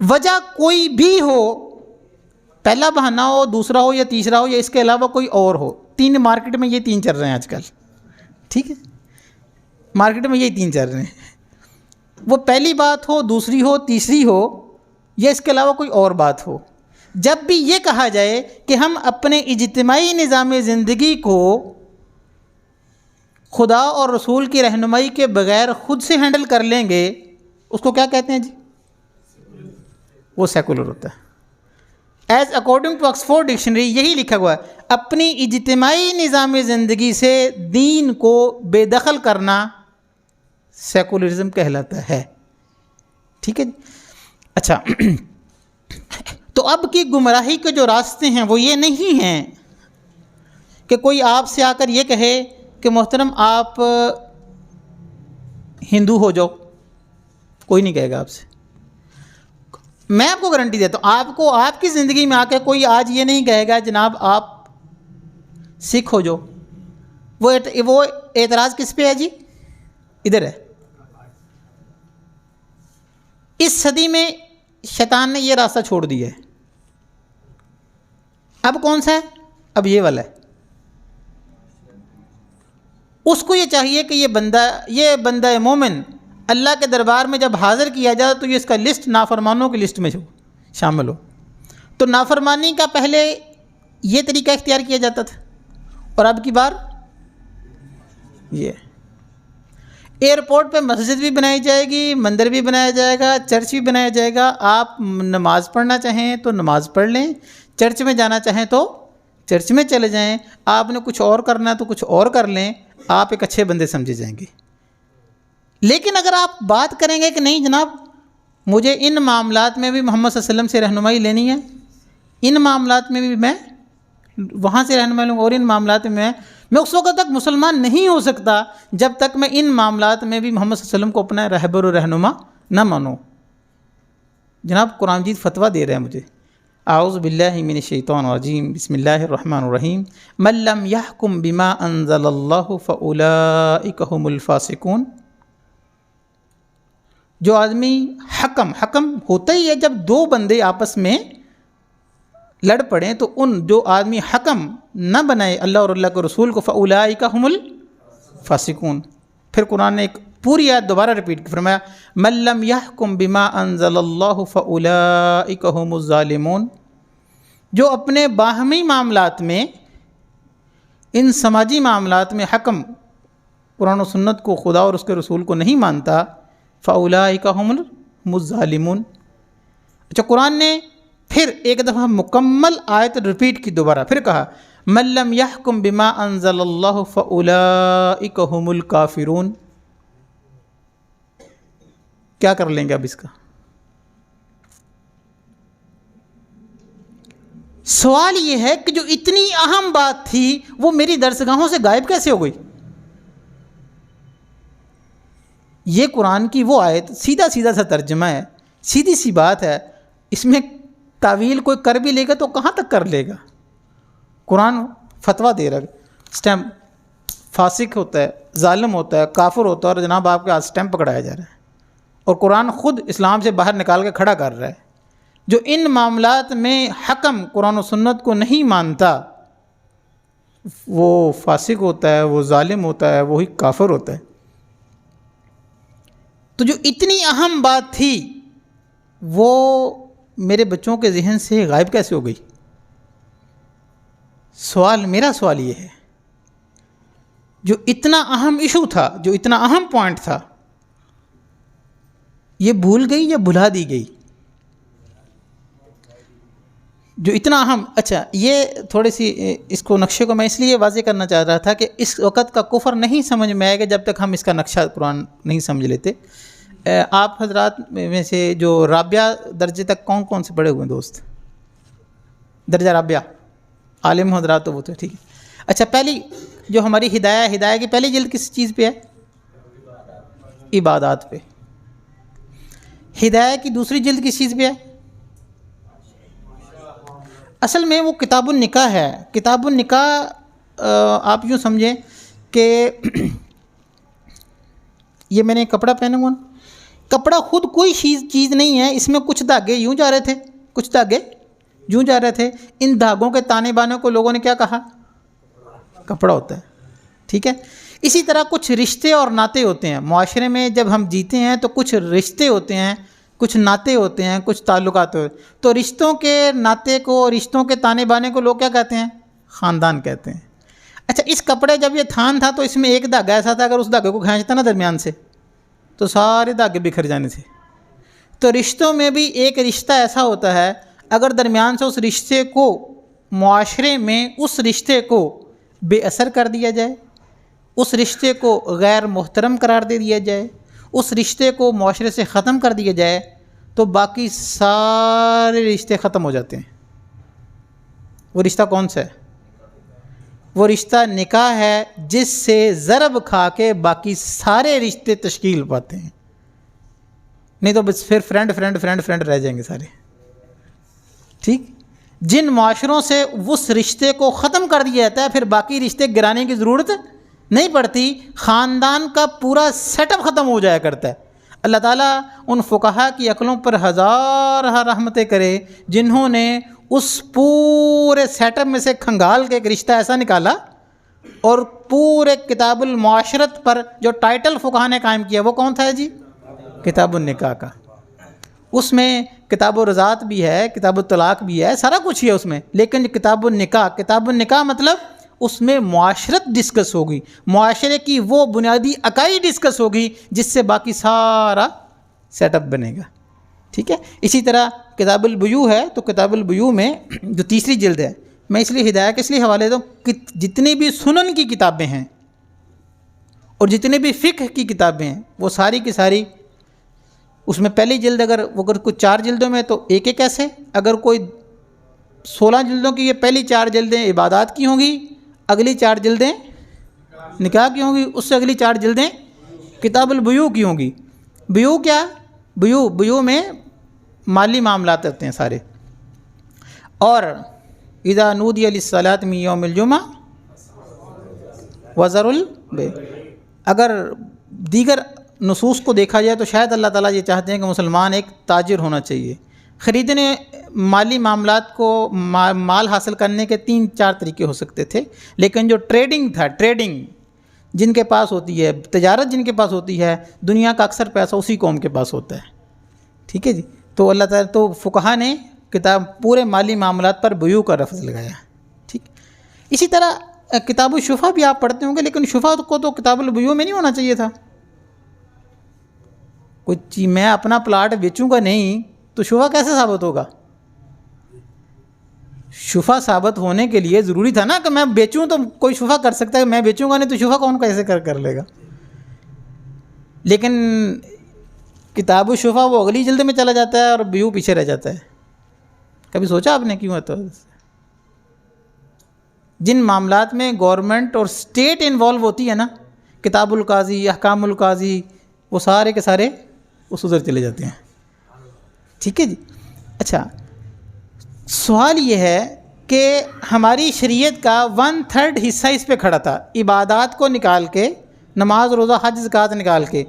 وجہ کوئی بھی ہو, پہلا بہانہ ہو, دوسرا ہو یا تیسرا ہو, یا اس کے علاوہ کوئی اور ہو. 3 مارکیٹ میں یہ 3 چل رہے ہیں آج کل. ٹھیک ہے, مارکیٹ میں یہ 3 چل رہے ہیں. وہ پہلی بات ہو, دوسری ہو, تیسری ہو, یا اس کے علاوہ کوئی اور بات ہو. جب بھی یہ کہا جائے کہ ہم اپنے اجتماعی نظام زندگی کو خدا اور رسول کی رہنمائی کے بغیر خود سے ہینڈل کر لیں گے, اس کو کیا کہتے ہیں جی؟ وہ سیکولر ہوتا ہے. As according to Oxford dictionary یہی لکھا ہوا ہے, اپنی اجتماعی نظام زندگی سے دین کو بے دخل کرنا سیکولرزم کہلاتا ہے. ٹھیک ہے جی. اچھا, تو اب کی گمراہی کے جو راستے ہیں وہ یہ نہیں ہیں کہ کوئی آپ سے آ کر یہ کہے کہ محترم آپ ہندو ہو جاؤ. کوئی نہیں کہے گا آپ سے. میں آپ کو گارنٹی دیتا ہوں, آپ کو آپ کی زندگی میں آ کے کوئی آج یہ نہیں کہے گا جناب آپ سکھ ہو جاؤ. وہ اعتراض کس پہ ہے جی؟ ادھر ہے. اس صدی میں شیطان نے یہ راستہ چھوڑ دیا ہے. اب کون سا ہے؟ اب یہ والا ہے. اس کو یہ چاہیے کہ یہ بندہ مومن اللہ کے دربار میں جب حاضر کیا جائے تو یہ اس کا لسٹ نافرمانوں کی لسٹ میں شامل ہو. تو نافرمانی کا پہلے یہ طریقہ اختیار کیا جاتا تھا, اور اب کی بار یہ ایئرپورٹ پہ مسجد بھی بنائی جائے گی, مندر بھی بنایا جائے گا, چرچ بھی بنایا جائے گا. آپ نماز پڑھنا چاہیں تو نماز پڑھ لیں, چرچ میں جانا چاہیں تو چرچ میں چلے جائیں, آپ نے کچھ اور کرنا ہے تو کچھ اور کر لیں, آپ ایک اچھے بندے سمجھے جائیں گے. لیکن اگر آپ بات کریں گے کہ نہیں جناب مجھے ان معاملات میں بھی محمد صلی اللہ علیہ وسلم سے رہنمائی لینی ہے, ان معاملات میں بھی میں وہاں سے رہنمائی لوں گا, اور ان معاملات میں اس وقت تک مسلمان نہیں ہو سکتا جب تک میں ان معاملات میں بھی محمد صلی اللہ علیہ وسلم کو اپنا رہبر و رہنما نہ مانوں. جناب قرآن مجید فتویٰ دے رہے ہیں مجھے. اعوذ باللہ من الشیطان الرجیم, بسم اللہ الرحمن الرحیم. من لم یحکم بما انزل اللہ فاولئک هم الفاسقون. جو آدمی حکم ہوتا ہی ہے جب دو بندے آپس میں لڑ پڑیں تو ان جو آدمی حکم نہ بنائے اللہ اور اللہ کے رسول کو فاولئک هم الفاسقون. پھر قرآن نے ایک پوری آیت دوبارہ ریپیٹ کی، فرمایا من لم يحكم بما انزل اللہ فاولئک هم الظالمون. جو اپنے باہمی معاملات میں، ان سماجی معاملات میں حکم قرآن و سنت کو، خدا اور اس کے رسول کو نہیں مانتا، فاولئک هم الظالمون. اچھا، قرآن نے پھر ایک دفعہ مکمل آیت ریپیٹ کی دوبارہ، پھر کہا من لم يحكم بما انزل اللہ فاولئک هم الکافرون. کیا کر لیں گے اب اس کا؟ سوال یہ ہے کہ جو اتنی اہم بات تھی وہ میری درسگاہوں سے غائب کیسے ہو گئی؟ یہ قرآن کی وہ آیت سیدھا سا ترجمہ ہے، سیدھی سی بات ہے. اس میں تعویل کوئی کر بھی لے گا تو کہاں تک کر لے گا؟ قرآن فتویٰ دے رہا ہے، اسٹیمپ فاسق ہوتا ہے، ظالم ہوتا ہے، کافر ہوتا ہے، اور جناب آپ کے ہاتھ اسٹیمپ پکڑایا جا رہا ہے، اور قرآن خود اسلام سے باہر نکال کے کھڑا کر رہا ہے. جو ان معاملات میں حکم قرآن و سنت کو نہیں مانتا وہ فاسق ہوتا ہے، وہ ظالم ہوتا ہے، وہی کافر ہوتا ہے. تو جو اتنی اہم بات تھی وہ میرے بچوں کے ذہن سے غائب کیسے ہو گئی؟ میرا سوال یہ ہے، جو اتنا اہم ایشو تھا، جو اتنا اہم پوائنٹ تھا، یہ بھول گئی یا بھلا دی گئی؟ جو اتنا اہم، اچھا یہ تھوڑی سی اس کو نقشے کو میں اس لیے واضح کرنا چاہ رہا تھا کہ اس وقت کا کفر نہیں سمجھ میں آئے گا جب تک ہم اس کا نقشہ قرآن نہیں سمجھ لیتے. آپ حضرات میں سے جو رابعہ درجے تک کون سے پڑھے ہوئے ہیں دوست؟ درجہ رابعہ عالم حضرات تو وہ تو ٹھیک ہے. اچھا، پہلی جو ہماری ہدایہ کی پہلی جلد کس چیز پہ ہے؟ عبادات پہ. ہدایہ کی دوسری جلد کس چیز پہ ہے؟ اصل میں وہ کتاب النکاح ہے. کتاب النکاح آپ یوں سمجھیں کہ یہ میں نے کپڑا پہنا ہوا، کپڑا خود کوئی چیز نہیں ہے، اس میں کچھ دھاگے یوں جا رہے تھے، کچھ دھاگے یوں جا رہے تھے. ان دھاگوں کے تانے بانے کو لوگوں نے کیا کہا؟ کپڑا ہوتا ہے. ٹھیک ہے. اسی طرح کچھ رشتے اور ناطے ہوتے ہیں معاشرے میں. جب ہم جیتے ہیں تو کچھ رشتے ہوتے ہیں، کچھ ناطے ہوتے ہیں، کچھ تعلقات ہوتے ہیں. تو رشتوں کے ناطے کو، رشتوں کے تانے بانے کو لوگ کیا کہتے ہیں؟ خاندان کہتے ہیں. اچھا، اس کپڑے جب یہ تھان تھا تو اس میں ایک دھاگا ایسا تھا، اگر اس دھاگے کو کھینچتا نا درمیان سے تو سارے دھاگے بکھر جانے تھے. تو رشتوں میں بھی ایک رشتہ ایسا ہوتا ہے، اگر درمیان سے اس رشتے کو، معاشرے میں اس رشتے کو بے اثر کر دیا جائے، اس رشتے کو غیر محترم قرار دے دیا جائے، اس رشتے کو معاشرے سے ختم کر دیا جائے تو باقی سارے رشتے ختم ہو جاتے ہیں. وہ رشتہ کون سا ہے؟ وہ رشتہ نکاح ہے، جس سے ضرب کھا کے باقی سارے رشتے تشکیل پاتے ہیں. نہیں تو بس پھر فرینڈ رہ جائیں گے سارے. ٹھیک. جن معاشروں سے اس رشتے کو ختم کر دیا جاتا ہے پھر باقی رشتے گرانے کی ضرورت نہیں پڑتی، خاندان کا پورا سیٹ اپ ختم ہو جایا کرتا ہے. اللہ تعالیٰ ان فقہا کی عقلوں پر ہزار رحمتیں کرے جنہوں نے اس پورے سیٹ اپ میں سے کھنگال کے ایک رشتہ ایسا نکالا، اور پورے کتاب المعاشرت پر جو ٹائٹل فقہا نے قائم کیا وہ کون تھا جی؟ کتاب النکاح کا. اس میں کتاب الرضاعت بھی ہے، کتاب الطلاق بھی ہے، سارا کچھ ہے اس میں. لیکن کتاب النکاح مطلب اس میں معاشرت ڈسکس ہوگی، معاشرے کی وہ بنیادی عقائد ڈسکس ہوگی جس سے باقی سارا سیٹ اپ بنے گا. ٹھیک ہے. اسی طرح کتاب البیوع ہے، تو کتاب البیوع میں جو تیسری جلد ہے، میں اس لیے ہدایہ کے اس لیے حوالے دوں کہ جتنی بھی سنن کی کتابیں ہیں اور جتنے بھی فقہ کی کتابیں ہیں وہ ساری کی ساری، اس میں پہلی جلد اگر کوئی 4 جلدوں میں تو ایک ایسے، اگر کوئی 16 جلدوں کی، یہ پہلی 4 جلدیں عبادات کی ہوں گی، اگلی 4 جلدیں نکاح کی ہوں گی، اس سے اگلی 4 جلدیں کتاب البیوع کی ہوں گی. بیوع کیا؟ بیوع میں مالی معاملات ہوتے ہیں سارے. اور اذا نودی للصلاۃ من یوم الجمعہ وذروا البیع، اگر دیگر نصوص کو دیکھا جائے تو شاید اللہ تعالیٰ یہ چاہتے ہیں کہ مسلمان ایک تاجر ہونا چاہیے. خریدنے مالی معاملات کو مال حاصل کرنے کے 3-4 طریقے ہو سکتے تھے، لیکن جو ٹریڈنگ تھا، ٹریڈنگ جن کے پاس ہوتی ہے، تجارت جن کے پاس ہوتی ہے، دنیا کا اکثر پیسہ اسی قوم کے پاس ہوتا ہے. ٹھیک ہے جی. تو اللہ تعالیٰ تو فقہا نے کتاب پورے مالی معاملات پر بیوع کا لفظ لگایا. ٹھیک. اسی طرح کتاب الشفا بھی آپ پڑھتے ہوں گے، لیکن شفا کو تو کتاب البیوع میں نہیں ہونا چاہیے تھا. کچھ میں اپنا پلاٹ بیچوں گا نہیں تو شفا کیسے ثابت ہوگا؟ شفا ثابت ہونے کے لیے ضروری تھا نا کہ میں بیچوں تو کوئی شفا کر سکتا ہے، میں بیچوں گا نہیں تو شفا کون کیسے کر لے گا. لیکن کتاب الشفا وہ اگلی جلد میں چلا جاتا ہے اور بیوع پیچھے رہ جاتا ہے. کبھی سوچا آپ نے کیوں ہوتا ہے؟ جن معاملات میں گورنمنٹ اور اسٹیٹ انوالو ہوتی ہے نا، کتاب القاضی، احکام القاضی، وہ سارے کے سارے اس ادھر چلے جاتے ہیں. ٹھیک ہے جی. اچھا، سوال یہ ہے کہ ہماری شریعت کا 1/3 حصہ اس پہ کھڑا تھا، عبادات کو نکال کے، نماز، روزہ، حج، زکوٰۃ نکال کے.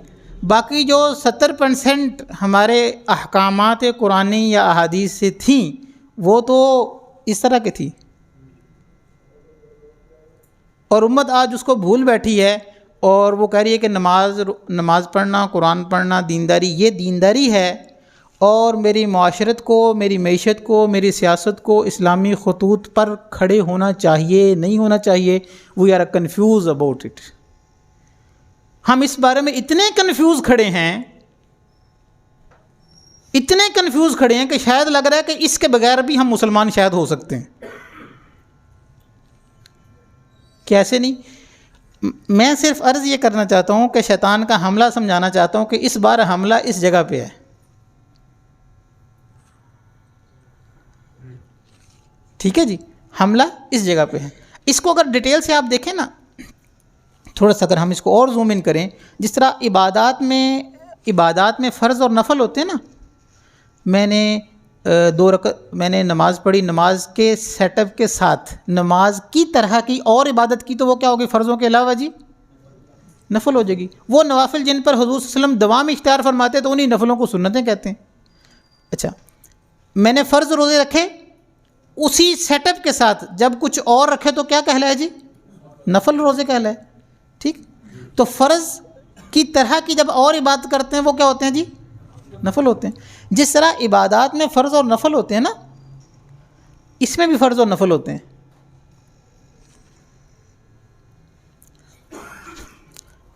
باقی جو 70% ہمارے احکامات قرآنی یا احادیث سے تھیں وہ تو اس طرح کی تھی، اور امت آج اس کو بھول بیٹھی ہے اور وہ کہہ رہی ہے کہ نماز پڑھنا، قرآن پڑھنا دینداری، یہ دینداری ہے، اور میری معاشرت کو، میری معیشت کو، میری سیاست کو اسلامی خطوط پر کھڑے ہونا چاہیے، نہیں ہونا چاہیے. We are confuse about it. ہم اس بارے میں اتنے کنفیوز کھڑے ہیں، اتنے کنفیوز کھڑے ہیں کہ شاید لگ رہا ہے کہ اس کے بغیر بھی ہم مسلمان شاید ہو سکتے ہیں. کیسے نہیں؟ میں صرف عرض یہ کرنا چاہتا ہوں کہ شیطان کا حملہ سمجھانا چاہتا ہوں کہ اس بار حملہ اس جگہ پہ ہے. ٹھیک ہے جی. حملہ اس جگہ پہ ہے. اس کو اگر ڈیٹیل سے آپ دیکھیں نا، تھوڑا سا اگر ہم اس کو اور زوم ان کریں، جس طرح عبادات میں فرض اور نفل ہوتے ہیں نا. میں نے 2 رکعت میں نے نماز پڑھی، نماز کے سیٹ اپ کے ساتھ نماز کی طرح کی اور عبادت کی تو وہ کیا ہوگی؟ فرضوں کے علاوہ جی نفل ہو جائے گی. وہ نوافل جن پر حضور صلی اللہ علیہ وسلم دوام اختیار فرماتے تو انہی نفلوں کو سنتیں کہتے ہیں. اچھا، میں نے فرض روزے رکھے، اسی سیٹ اپ کے ساتھ جب کچھ اور رکھے تو کیا کہلائے جی؟ نفل روزے کہلائے. ٹھیک. تو فرض کی طرح کی جب اور عبادت کرتے ہیں وہ کیا ہوتے ہیں جی؟ نفل ہوتے ہیں. جس طرح عبادات میں فرض اور نفل ہوتے ہیں نا، اس میں بھی فرض اور نفل ہوتے ہیں.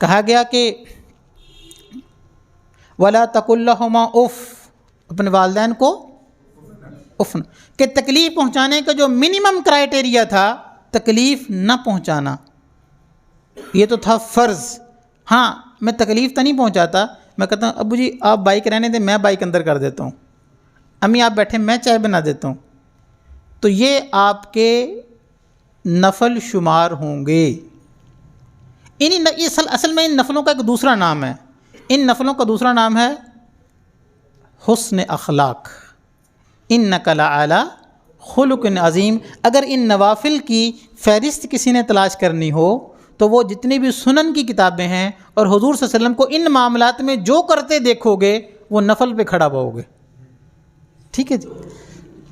کہا گیا کہ وَلَا تَقُلْ لَهُمَا اُفٍّ، اپنے والدین کو اف، کہ تکلیف پہنچانے کا جو منیمم کرائٹیریا تھا تکلیف نہ پہنچانا، یہ تو تھا فرض. ہاں میں تکلیف تو نہیں پہنچاتا، میں کہتا ہوں ابو جی آپ بائک رہنے دیں، میں بائک اندر کر دیتا ہوں، امی آپ بیٹھے میں چائے بنا دیتا ہوں. تو یہ آپ کے نفل شمار ہوں گے. اصل میں ان نفلوں کا ایک دوسرا نام ہے. ان نفلوں کا دوسرا نام ہے حسن اخلاق. انک لعلی خلق عظیم. اگر ان نوافل کی فہرست کسی نے تلاش کرنی ہو تو وہ جتنی بھی سنن کی کتابیں ہیں اور حضور صلی اللہ علیہ وسلم کو ان معاملات میں جو کرتے دیکھو گے وہ نفل پہ کھڑا پاؤ گے. ٹھیک ہے جی.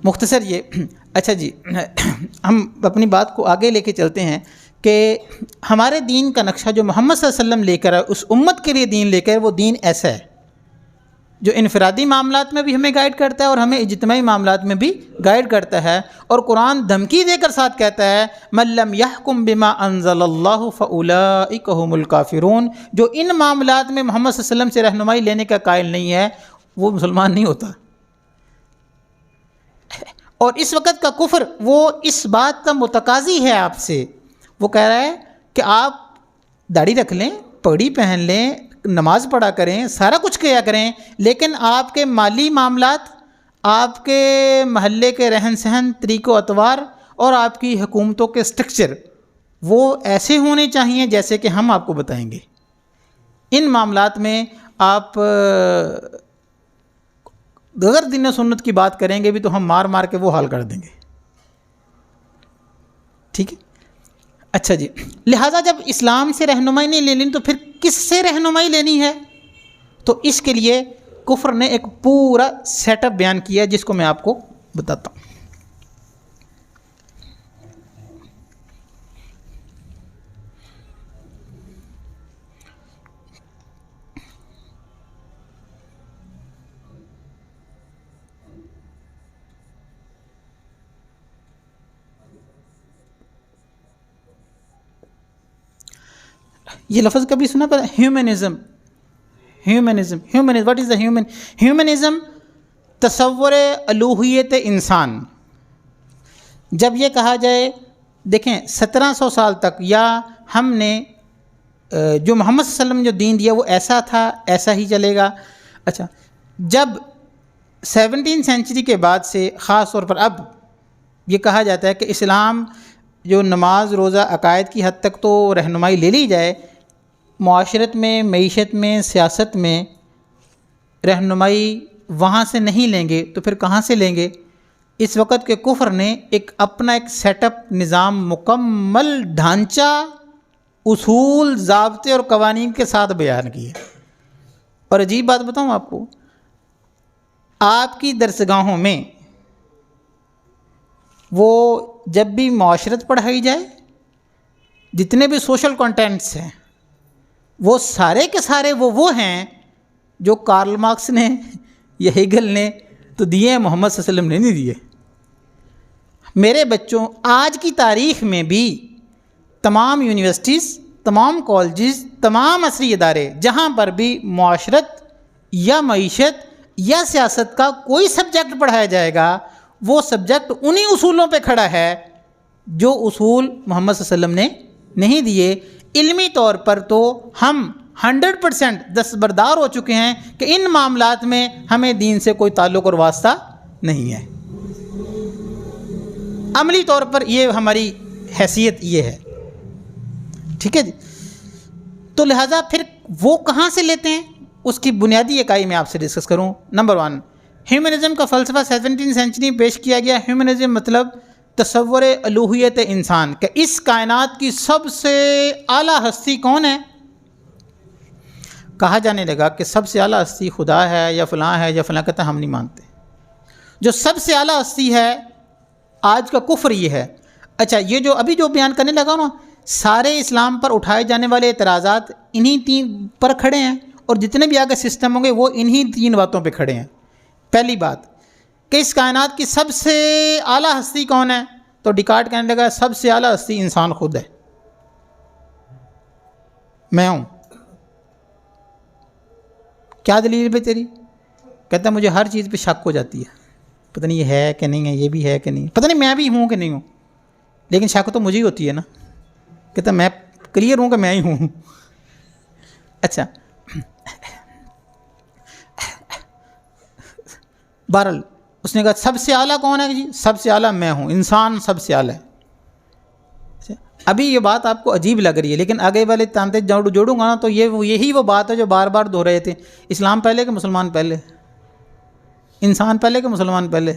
مختصر یہ. اچھا جی، ہم اپنی بات کو آگے لے کے چلتے ہیں کہ ہمارے دین کا نقشہ جو محمد صلی اللہ علیہ وسلم لے کر آئے، اس امت کے لیے دین لے کر، وہ دین ایسا ہے جو انفرادی معاملات میں بھی ہمیں گائیڈ کرتا ہے اور ہمیں اجتماعی معاملات میں بھی گائیڈ کرتا ہے. اور قرآن دھمکی دے کر ساتھ کہتا ہے مَن لَّمْ يَحْكُم بِمَا أَنزَلَ اللَّهُ فَأُولَٰئِكَ هُمُ الْكَافِرُونَ. جو ان معاملات میں محمد صلی اللہ علیہ وسلم سے رہنمائی لینے کا قائل نہیں ہے وہ مسلمان نہیں ہوتا. اور اس وقت کا کفر وہ اس بات کا متقاضی ہے آپ سے. وہ کہہ رہا ہے کہ آپ داڑھی رکھ لیں، پگڑی پہن لیں، نماز پڑھا کریں، سارا کچھ کیا کریں، لیکن آپ کے مالی معاملات، آپ کے محلے کے رہن سہن، طریق و اطوار اور آپ کی حکومتوں کے سٹرکچر وہ ایسے ہونے چاہیے جیسے کہ ہم آپ کو بتائیں گے. ان معاملات میں آپ اگر دین و سنت کی بات کریں گے بھی تو ہم مار مار کے وہ حال کر دیں گے. ٹھیک ہے. اچھا جی، لہٰذا جب اسلام سے رہنمائی نہیں لینی تو پھر کس سے رہنمائی لینی ہے؟ تو اس کے لیے کفر نے ایک پورا سیٹ اپ بیان کیا جس کو میں آپ کو بتاتا ہوں. یہ لفظ کبھی سنا پر humanism. What is the humanism? تصور الوہیت انسان. جب یہ کہا جائے، دیکھیں 1700 سال تک یا ہم نے جو محمد صلی اللہ علیہ وسلم نے جو دین دیا وہ ایسا تھا، ایسا ہی چلے گا. اچھا، جب 17 سینچری کے بعد سے خاص طور پر اب یہ کہا جاتا ہے کہ اسلام جو نماز روزہ عقائد کی حد تک تو رہنمائی لے لی جائے، معاشرت میں، معیشت میں، سیاست میں رہنمائی وہاں سے نہیں لیں گے تو پھر کہاں سے لیں گے؟ اس وقت کے کفر نے ایک اپنا ایک سیٹ اپ، نظام، مکمل ڈھانچہ، اصول، ضابطے اور قوانین کے ساتھ بیان کیے. اور عجیب بات بتاؤں آپ کو، آپ کی درسگاہوں میں وہ جب بھی معاشرت پڑھائی جائے، جتنے بھی سوشل کنٹینٹس ہیں وہ سارے کے سارے وہ ہیں جو کارل مارکس نے یا ہیگل نے تو دیے ہیں، محمد صلی اللہ علیہ وسلم نے نہیں دیے. میرے بچوں، آج کی تاریخ میں بھی تمام یونیورسٹیز، تمام کالجز، تمام عصری ادارے جہاں پر بھی معاشرت یا معیشت یا سیاست کا کوئی سبجیکٹ پڑھایا جائے گا، وہ سبجیکٹ انہی اصولوں پہ کھڑا ہے جو اصول محمد صلی اللہ علیہ وسلم نے نہیں دیے. علمی طور پر تو ہم 100% دستبردار ہو چکے ہیں کہ ان معاملات میں ہمیں دین سے کوئی تعلق اور واسطہ نہیں ہے. عملی طور پر یہ ہماری حیثیت یہ ہے. ٹھیک ہے جی. تو لہٰذا پھر وہ کہاں سے لیتے ہیں، اس کی بنیادی اکائی میں آپ سے ڈسکس کروں. نمبر 1، ہیومنزم کا فلسفہ 17 سینچری میں پیش کیا گیا. ہیومنزم مطلب تصور الوہیت انسان، کہ اس کائنات کی سب سے اعلیٰ ہستی کون ہے. کہا جانے لگا کہ سب سے اعلیٰ ہستی خدا ہے یا فلاں ہے یا فلاں، کہتا ہم نہیں مانتے. جو سب سے اعلیٰ ہستی ہے، آج کا کفر یہ ہے. اچھا، یہ جو ابھی جو بیان کرنے لگا نا، سارے اسلام پر اٹھائے جانے والے اعتراضات انہی 3 پر کھڑے ہیں، اور جتنے بھی آگے سسٹم ہوں گے وہ انہی 3 باتوں پہ کھڑے ہیں. پہلی بات کہ اس کائنات کی سب سے اعلیٰ ہستی کون ہے، تو ڈیکارٹ کہنے لگا سب سے اعلیٰ ہستی انسان خود ہے، میں ہوں. کیا دلیل پہ تیری؟ کہتا ہے مجھے ہر چیز پہ شک ہو جاتی ہے، پتہ نہیں یہ ہے کہ نہیں ہے، یہ بھی ہے کہ نہیں، پتہ نہیں میں بھی ہوں کہ نہیں ہوں، لیکن شک تو مجھے ہی ہوتی ہے نا. کہتا میں کلیئر ہوں کہ میں ہی ہوں. اچھا، بہرحال اس نے کہا سب سے اعلیٰ کون ہے جی؟ سب سے اعلیٰ میں ہوں، انسان سب سے اعلیٰ ہے. ابھی یہ بات آپ کو عجیب لگ رہی ہے، لیکن آگے والے تانتے جوڑوں گا نا تو یہی وہ بات ہے جو بار بار دہرا رہے تھے. اسلام پہلے کہ مسلمان پہلے؟ انسان پہلے کہ مسلمان پہلے؟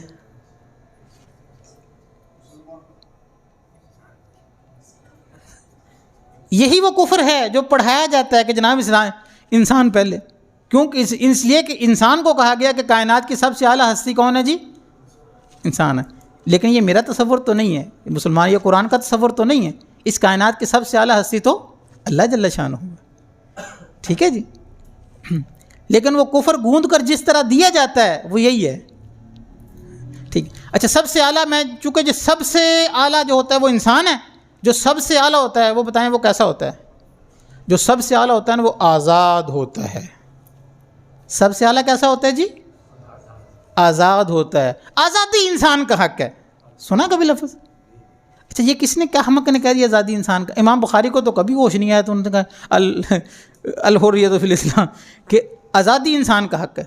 یہی وہ کفر ہے جو پڑھایا جاتا ہے کہ جناب اسلام انسان پہلے. کیونکہ اس لیے کہ انسان کو کہا گیا کہ کائنات کی سب سے اعلیٰ ہستی کون ہے جی؟ انسان ہے. لیکن یہ میرا تصور تو نہیں ہے، مسلمان یا قرآن کا تصور تو نہیں ہے. اس کائنات کی سب سے اعلیٰ ہستی تو اللہ جل شانہ ہے. ٹھیک ہے جی. لیکن وہ کفر گوند کر جس طرح دیا جاتا ہے وہ یہی ہے. ٹھیک. اچھا، سب سے اعلیٰ، میں چونکہ جو سب سے اعلیٰ جو ہوتا ہے وہ انسان ہے، جو سب سے اعلیٰ ہوتا ہے وہ بتائیں وہ کیسا ہوتا ہے؟ جو سب سے اعلیٰ ہوتا ہے نا وہ آزاد ہوتا ہے. سب سے اعلیٰ کیسا ہوتا ہے جی؟ آزاد ہوتا ہے. آزادی انسان کا حق ہے. سنا کبھی لفظ؟ اچھا، یہ کس نے کیا حمق نے کہہ دیا آزادی انسان کا؟ امام بخاری کو تو کبھی ہوش نہیں آیا تو انہوں نے کہا الحریۃ فی الاسلام، کہ آزادی انسان کا حق ہے.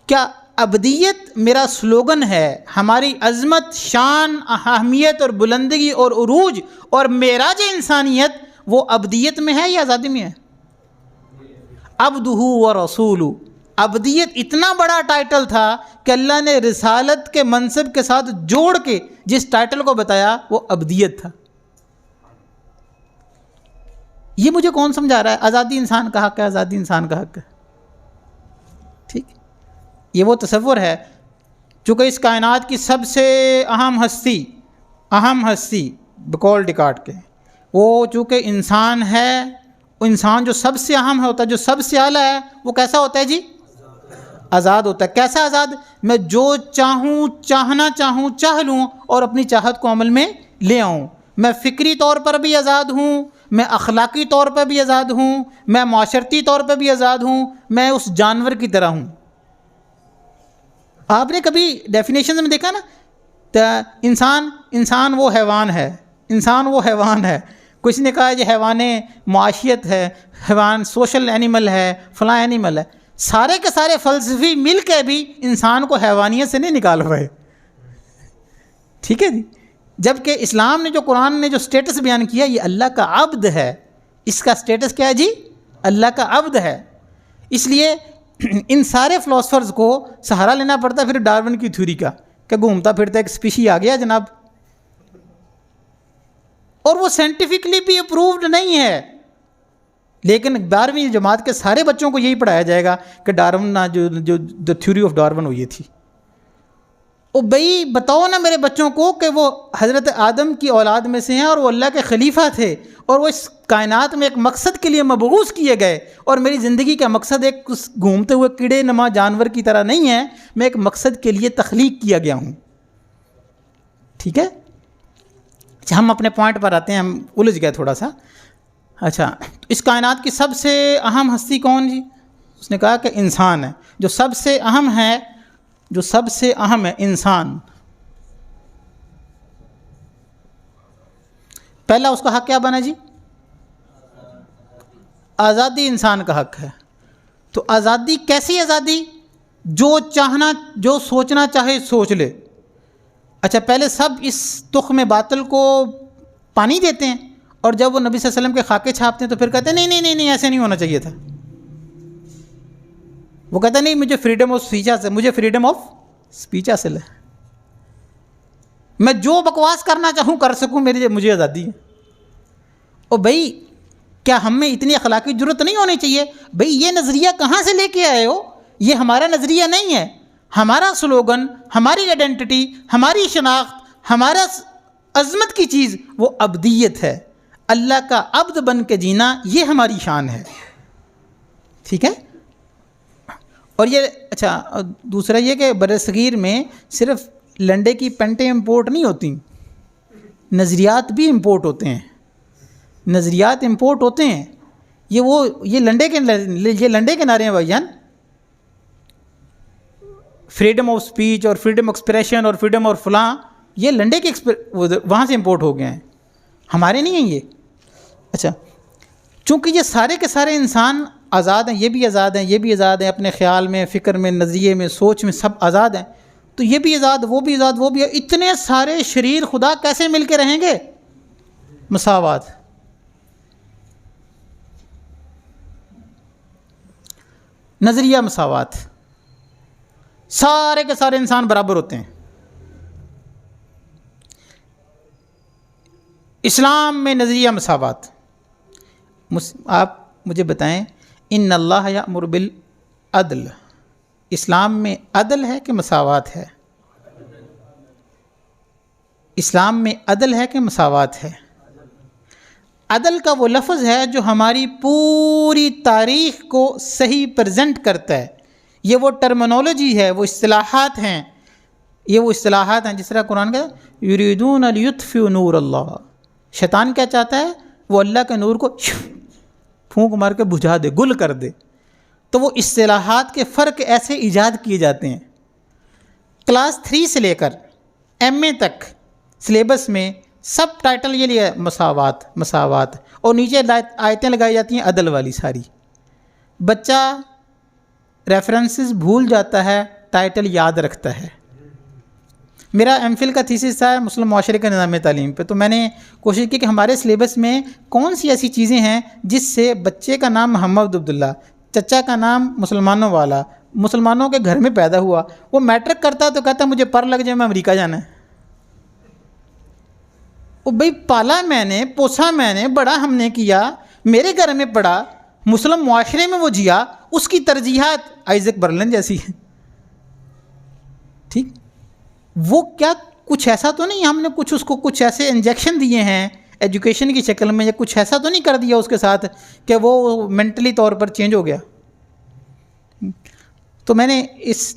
کیا ابدیت میرا سلوگن ہے؟ ہماری عظمت، شان، اہمیت اور بلندگی اور عروج اور معراج انسانیت وہ ابدیت میں ہے یا آزادی میں ہے؟ عبدہ و رسول. ابدیت اتنا بڑا ٹائٹل تھا کہ اللہ نے رسالت کے منصب کے ساتھ جوڑ کے جس ٹائٹل کو بتایا وہ ابدیت تھا. یہ مجھے کون سمجھا رہا ہے؟ آزادی انسان کا حق ہے، آزادی انسان کا حق ہے. ٹھیک، یہ وہ تصور ہے. چونکہ اس کائنات کی سب سے اہم ہستی بقول ڈیکارٹ کے، وہ چونکہ انسان ہے، انسان جو سب سے اہم ہوتا ہے، جو سب سے اعلیٰ ہے، وہ کیسا ہوتا ہے جی؟ آزاد ہوتا ہے. کیسا آزاد؟ میں جو چاہوں، چاہنا چاہوں چاہ لوں اور اپنی چاہت کو عمل میں لے آؤں. میں فکری طور پر بھی آزاد ہوں، میں اخلاقی طور پر بھی آزاد ہوں، میں معاشرتی طور پر بھی آزاد ہوں، میں اس جانور کی طرح ہوں. آپ نے کبھی ڈیفینیشن میں دیکھا نا، انسان وہ حیوان ہے، انسان وہ حیوان ہے. کسی نے کہا یہ حیوان معاشیت ہے، حیوان سوشل اینیمل ہے، فلاں اینیمل ہے. سارے کے سارے فلسفی مل کے بھی انسان کو حیوانیت سے نہیں نکال پائے. ٹھیک ہے جی. جبکہ اسلام نے جو، قرآن نے جو سٹیٹس بیان کیا، یہ اللہ کا عبد ہے. اس کا سٹیٹس کیا ہے جی؟ اللہ کا عبد ہے. اس لیے ان سارے فلاسفرز کو سہارا لینا پڑتا ہے پھر ڈارون کی تھیوری کا، کہ گھومتا پھرتا ایک اسپیشی آ گیا جناب، اور وہ سائنٹیفکلی بھی اپرووڈ نہیں ہے. لیکن 12ویں جماعت کے سارے بچوں کو یہی پڑھایا جائے گا کہ ڈارون جو تھیوری آف ڈارون وہ یہ تھی. او بھائی بتاؤ نا میرے بچوں کو کہ وہ حضرت آدم کی اولاد میں سے ہیں اور وہ اللہ کے خلیفہ تھے، اور وہ اس کائنات میں ایک مقصد کے لیے مبعوث کیے گئے، اور میری زندگی کا مقصد ایک گھومتے ہوئے کیڑے نما جانور کی طرح نہیں ہے، میں ایک مقصد کے لیے تخلیق کیا گیا ہوں. ٹھیک ہے. اچھا، ہم اپنے پوائنٹ پر آتے ہیں، ہم الجھ گئے تھوڑا سا. اچھا، اس کائنات کی سب سے اہم ہستی کون جی؟ اس نے کہا کہ انسان ہے. جو سب سے اہم ہے، جو سب سے اہم ہے انسان. پہلا اس کا حق کیا بنا جی؟ آزادی انسان کا حق ہے. تو آزادی کیسی آزادی؟ جو چاہنا، جو سوچنا چاہے سوچ لے. اچھا، پہلے سب اس تخم باطل کو پانی دیتے ہیں، اور جب وہ نبی صلی اللہ علیہ وسلم کے خاکے چھاپتے ہیں تو پھر کہتے ہیں نہیں ایسے نہیں ہونا چاہیے تھا. وہ کہتا نہیں مجھے فریڈم آف اسپیچ حاصل، مجھے فریڈم آف اسپیچ حاصل ہے، میں جو بکواس کرنا چاہوں کر سکوں، مجھے آزادی ہے. اور بھائی کیا ہم میں اتنی اخلاقی جرت نہیں ہونی چاہیے؟ بھائی یہ نظریہ کہاں سے لے کے آئے ہو؟ یہ ہمارا نظریہ نہیں ہے. ہمارا سلوگن، ہماری آئیڈینٹی، ہماری شناخت، ہمارا عظمت کی چیز وہ عبدیت ہے. اللہ کا عبد بن کے جینا، یہ ہماری شان ہے. ٹھیک ہے. اور یہ اچھا، دوسرا یہ کہ برصغیر میں صرف لنڈے کی پینٹیں امپورٹ نہیں ہوتی، نظریات بھی امپورٹ ہوتے ہیں. نظریات امپورٹ ہوتے ہیں. یہ لنڈے کے نعرے ہیں بھائی جان. فریڈم آف اسپیچ اور فریڈم ایکسپریشن اور فریڈم اور فلاں، یہ لنڈے کے وہاں سے امپورٹ ہو گئے ہیں، ہمارے نہیں ہیں یہ. اچھا، چونکہ یہ سارے کے سارے انسان آزاد ہیں، یہ بھی آزاد ہیں، یہ بھی آزاد ہیں، اپنے خیال میں، فکر میں، نظریے میں، سوچ میں سب آزاد ہیں. تو یہ بھی آزاد، وہ بھی آزاد، وہ بھی. اتنے سارے شریر خدا کیسے مل کے رہیں گے؟ مساوات. نظریہ مساوات، سارے کے سارے انسان برابر ہوتے ہیں. اسلام میں نظریہ مساوات. آپ مجھے بتائیں، ان اللہ یأمر بالعدل، اسلام میں عدل ہے کہ مساوات ہے؟ اسلام میں عدل ہے کہ مساوات ہے؟ عدل کا وہ لفظ ہے جو ہماری پوری تاریخ کو صحیح پریزنٹ کرتا ہے. یہ وہ ٹرمنالوجی ہے، وہ اصطلاحات ہیں، جس طرح قرآن کا یریدون لیطفئوا نور اللہ. شیطان کیا چاہتا ہے؟ وہ اللہ کے نور کو پھونک مار کے بجھا دے، گل کر دے. تو وہ اصطلاحات کے فرق ایسے ایجاد کیے جاتے ہیں. کلاس 3 سے لے کر MA تک سلیبس میں سب ٹائٹل یہ لیا مساوات، اور نیچے آیتیں لگائی جاتی ہیں عدل والی ساری. بچہ ریفرنسز بھول جاتا ہے، ٹائٹل یاد رکھتا ہے. میرا MPhil کا تھیسس تھا مسلم معاشرے کے نظام تعلیم پہ، تو میں نے کوشش کی کہ ہمارے سلیبس میں کون سی ایسی چیزیں ہیں جس سے بچے کا نام محمد عبداللہ، چچا کا نام مسلمانوں والا، مسلمانوں کے گھر میں پیدا ہوا، وہ میٹرک کرتا تو کہتا مجھے پر لگ جائے میں امریکہ جانا ہے. وہ بھائی پالا میں نے، پوسا میں نے، بڑا ہم نے کیا، میرے گھر میں پڑا، مسلم معاشرے میں وہ جیا، اس کی ترجیحات آئزیک برلن جیسی ہیں. ٹھیک، وہ کیا کچھ ایسا تو نہیں ہم نے کچھ اس کو کچھ ایسے انجیکشن دیے ہیں ایجوکیشن کی شکل میں، یا کچھ ایسا تو نہیں کر دیا اس کے ساتھ کہ وہ مینٹلی طور پر چینج ہو گیا. تو میں نے اس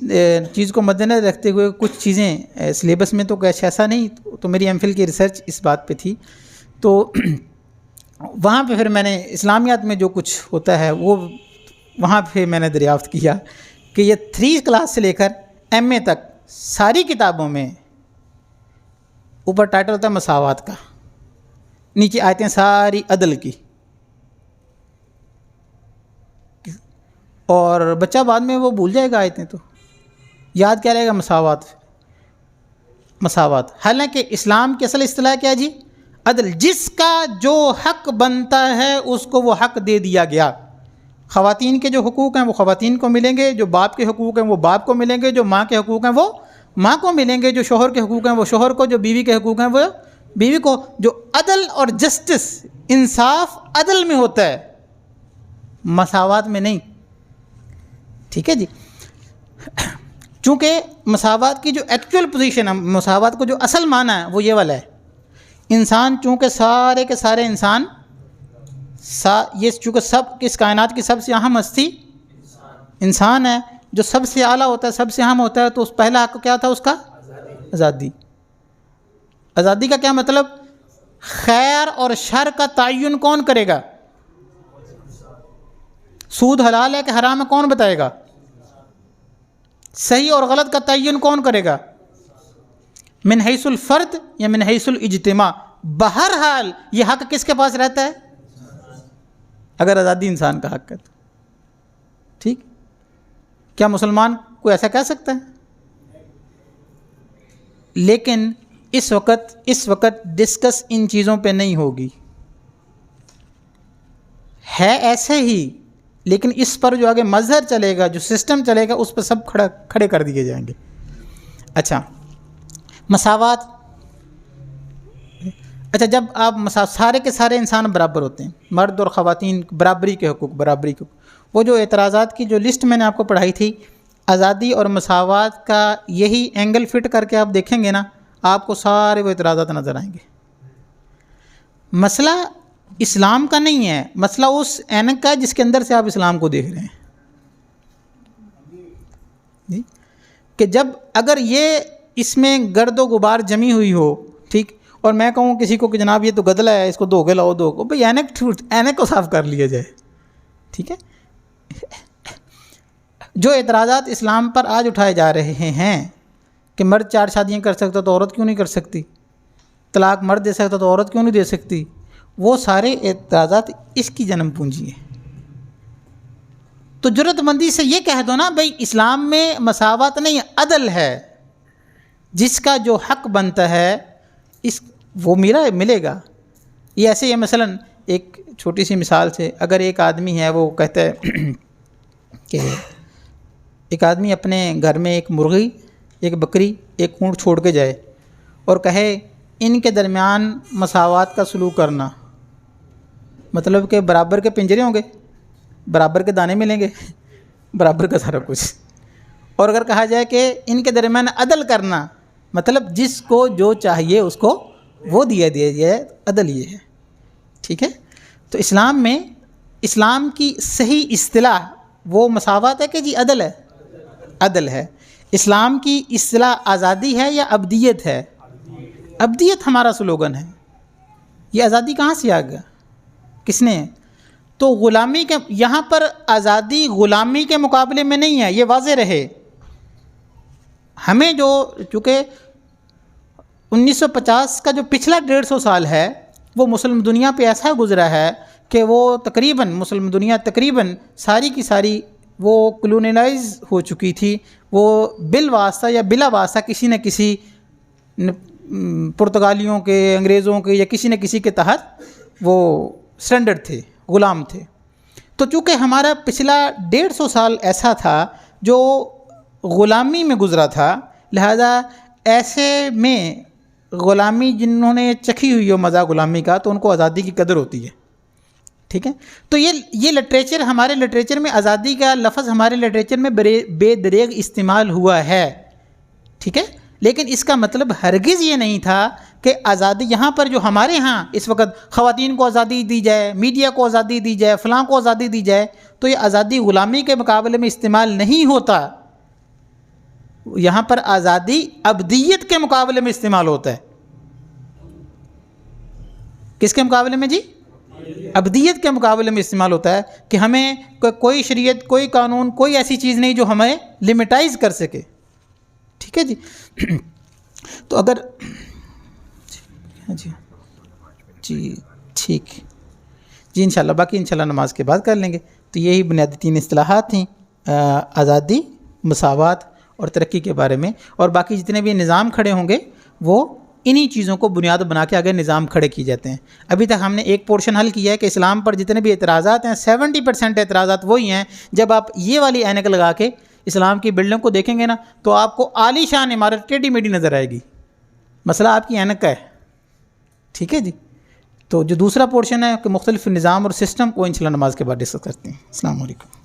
چیز کو مد نظر رکھتے ہوئے کچھ چیزیں سلیبس میں تو کچھ ایسا نہیں، تو میری ایم فل کی ریسرچ اس بات پہ تھی. تو وہاں پہ پھر میں نے اسلامیات میں جو کچھ ہوتا ہے وہ وہاں پہ میں نے دریافت کیا کہ یہ 3 کلاس سے لے کر ایم اے تک ساری کتابوں میں اوپر ٹائٹل ہوتا ہے مساوات کا، نیچے آیتیں ساری عدل کی. اور بچہ بعد میں وہ بھول جائے گا آیتیں، تو یاد کیا رہے گا؟ مساوات. مساوات حالانکہ اسلام کی اصل اصطلاح کیا جی؟ عدل. جس کا جو حق بنتا ہے اس کو وہ حق دے دیا گیا. خواتین کے جو حقوق ہیں وہ خواتین کو ملیں گے، جو باپ کے حقوق ہیں وہ باپ کو ملیں گے، جو ماں کے حقوق ہیں وہ ماں کو ملیں گے، جو شوہر کے حقوق ہیں وہ شوہر کو، جو بیوی کے حقوق ہیں وہ بیوی کو. جو عدل اور جسٹس، انصاف عدل میں ہوتا ہے، مساوات میں نہیں. ٹھیک ہے جی. چونکہ مساوات کی جو ایکچوئل پوزیشن ہے، مساوات کو جو اصل معنی ہے وہ یہ والا ہے. انسان چونکہ سارے کے سارے انسان، یہ چونکہ سب اس کائنات کی سب سے اہم ہستی انسان ہے، جو سب سے اعلیٰ ہوتا ہے، سب سے اہم ہوتا ہے، تو اس پہلا حق کیا تھا اس کا؟ آزادی. آزادی کا کیا مطلب؟ خیر اور شر کا تعین کون کرے گا؟ سود حلال ہے کہ حرام ہے کون بتائے گا؟ صحیح اور غلط کا تعین کون کرے گا؟ من حیث الفرد یا من حیث الاجتماع؟ بہرحال یہ حق کس کے پاس رہتا ہے؟ اگر آزادی انسان کا حق ہے تو. ٹھیک، کیا مسلمان کوئی ایسا کہہ سکتا ہے؟ لیکن اس وقت ڈسکس ان چیزوں پہ نہیں ہوگی. ہے ایسے ہی، لیکن اس پر جو آگے مظہر چلے گا، جو سسٹم چلے گا، اس پہ سب کھڑے کر دیے جائیں گے. اچھا، مساوات. اچھا، جب آپ سارے کے سارے انسان برابر ہوتے ہیں، مرد اور خواتین برابری کے حقوق، برابری کے حقوق. وہ جو اعتراضات کی جو لسٹ میں نے آپ کو پڑھائی تھی، آزادی اور مساوات کا یہی اینگل فٹ کر کے آپ دیکھیں گے نا، آپ کو سارے وہ اعتراضات نظر آئیں گے. مسئلہ اسلام کا نہیں ہے، مسئلہ اس اینک کا ہے جس کے اندر سے آپ اسلام کو دیکھ رہے ہیں. جی، کہ جب اگر یہ اس میں گرد و غبار جمی ہوئی ہو، ٹھیک، اور میں کہوں کسی کو کہ جناب یہ تو گدلا ہے، اس کو دھو کے لاؤ، دھو کو بھائی اینک کو صاف کر لیا جائے. ٹھیک ہے. جو اعتراضات اسلام پر آج اٹھائے جا رہے ہیں کہ مرد 4 شادیاں کر سکتا تو عورت کیوں نہیں کر سکتی، طلاق مرد دے سکتا تو عورت کیوں نہیں دے سکتی، وہ سارے اعتراضات اس کی جنم پونجی ہیں. تو جرات مندی سے یہ کہہ دو نا بھائی اسلام میں مساوات نہیں، عدل ہے. جس کا جو حق بنتا ہے وہ ملے گا. یہ ایسے ہی مثلاً ایک چھوٹی سی مثال سے، اگر ایک آدمی ہے وہ کہتا ہے کہ ایک آدمی اپنے گھر میں ایک مرغی، ایک بکری، ایک اونٹ چھوڑ کے جائے اور کہے ان کے درمیان مساوات کا سلوک کرنا، مطلب کہ برابر کے پنجرے ہوں گے، برابر کے دانے ملیں گے، برابر کا سارا کچھ. اور اگر کہا جائے کہ ان کے درمیان عدل کرنا، مطلب جس کو جو چاہیے اس کو وہ دیا جائے، عدل یہ ہے. ٹھیک ہے. تو اسلام میں اسلام کی صحیح اصطلاح وہ مساوات ہے کہ جی عدل ہے؟ عدل ہے. اسلام کی اصطلاح آزادی ہے یا ابدیت ہے؟ ابدیت ہمارا سلوگن ہے. یہ آزادی کہاں سے آ گیا؟ کس نے؟ تو غلامی کے یہاں پر آزادی غلامی کے مقابلے میں نہیں ہے، یہ واضح رہے. ہمیں جو چونکہ 1950 کا جو پچھلا 150 سال ہے وہ مسلم دنیا پہ ایسا گزرا ہے کہ وہ تقریباً مسلم دنیا تقریباً ساری کی ساری وہ کلونیلائز ہو چکی تھی. وہ بالواسطہ یا بلا واسطہ کسی نہ کسی پرتگالیوں کے، انگریزوں کے یا کسی نہ کسی کے تحت وہ سرنڈر تھے، غلام تھے. تو چونکہ ہمارا پچھلا 150 سال ایسا تھا جو غلامی میں گزرا تھا، لہذا ایسے میں غلامی جنہوں نے چکھی ہوئی ہو مزہ غلامی کا، تو ان کو آزادی کی قدر ہوتی ہے. ٹھیک ہے. تو یہ لٹریچر ہمارے لٹریچر میں آزادی کا لفظ ہمارے لٹریچر میں بے دریغ استعمال ہوا ہے. ٹھیک ہے. لیکن اس کا مطلب ہرگز یہ نہیں تھا کہ آزادی یہاں پر جو ہمارے ہاں اس وقت خواتین کو آزادی دی جائے, میڈیا کو آزادی دی جائے, فلاں کو آزادی دی جائے, تو یہ آزادی غلامی کے مقابلے میں استعمال نہیں ہوتا. یہاں پر آزادی ابدیت کے مقابلے میں استعمال ہوتا ہے. کس کے مقابلے میں جی؟ ابدیت کے مقابلے میں استعمال ہوتا ہے کہ ہمیں کوئی شریعت, کوئی قانون, کوئی ایسی چیز نہیں جو ہمیں لمٹائز کر سکے. ٹھیک ہے جی. تو اگر جی ٹھیک جی انشاءاللہ باقی انشاءاللہ نماز کے بعد کر لیں گے. تو یہی بنیادی 3 اصطلاحات تھیں آزادی, مساوات اور ترقی کے بارے میں. اور باقی جتنے بھی نظام کھڑے ہوں گے وہ انہی چیزوں کو بنیاد بنا کے آگے نظام کھڑے کیے جاتے ہیں. ابھی تک ہم نے ایک پورشن حل کیا ہے کہ اسلام پر جتنے بھی اعتراضات ہیں 70% اعتراضات وہی ہیں. جب آپ یہ والی اینک لگا کے اسلام کی بلڈنگ کو دیکھیں گے نا تو آپ کو عالی شان عمارت ٹیڑھی میڑھی نظر آئے گی. مسئلہ آپ کی اینک کا ہے. ٹھیک ہے جی. تو جو دوسرا پورشن ہے کہ مختلف نظام اور سسٹم کو انشاءاللہ نماز کے بعد ڈسکس کرتے ہیں. السلام علیکم.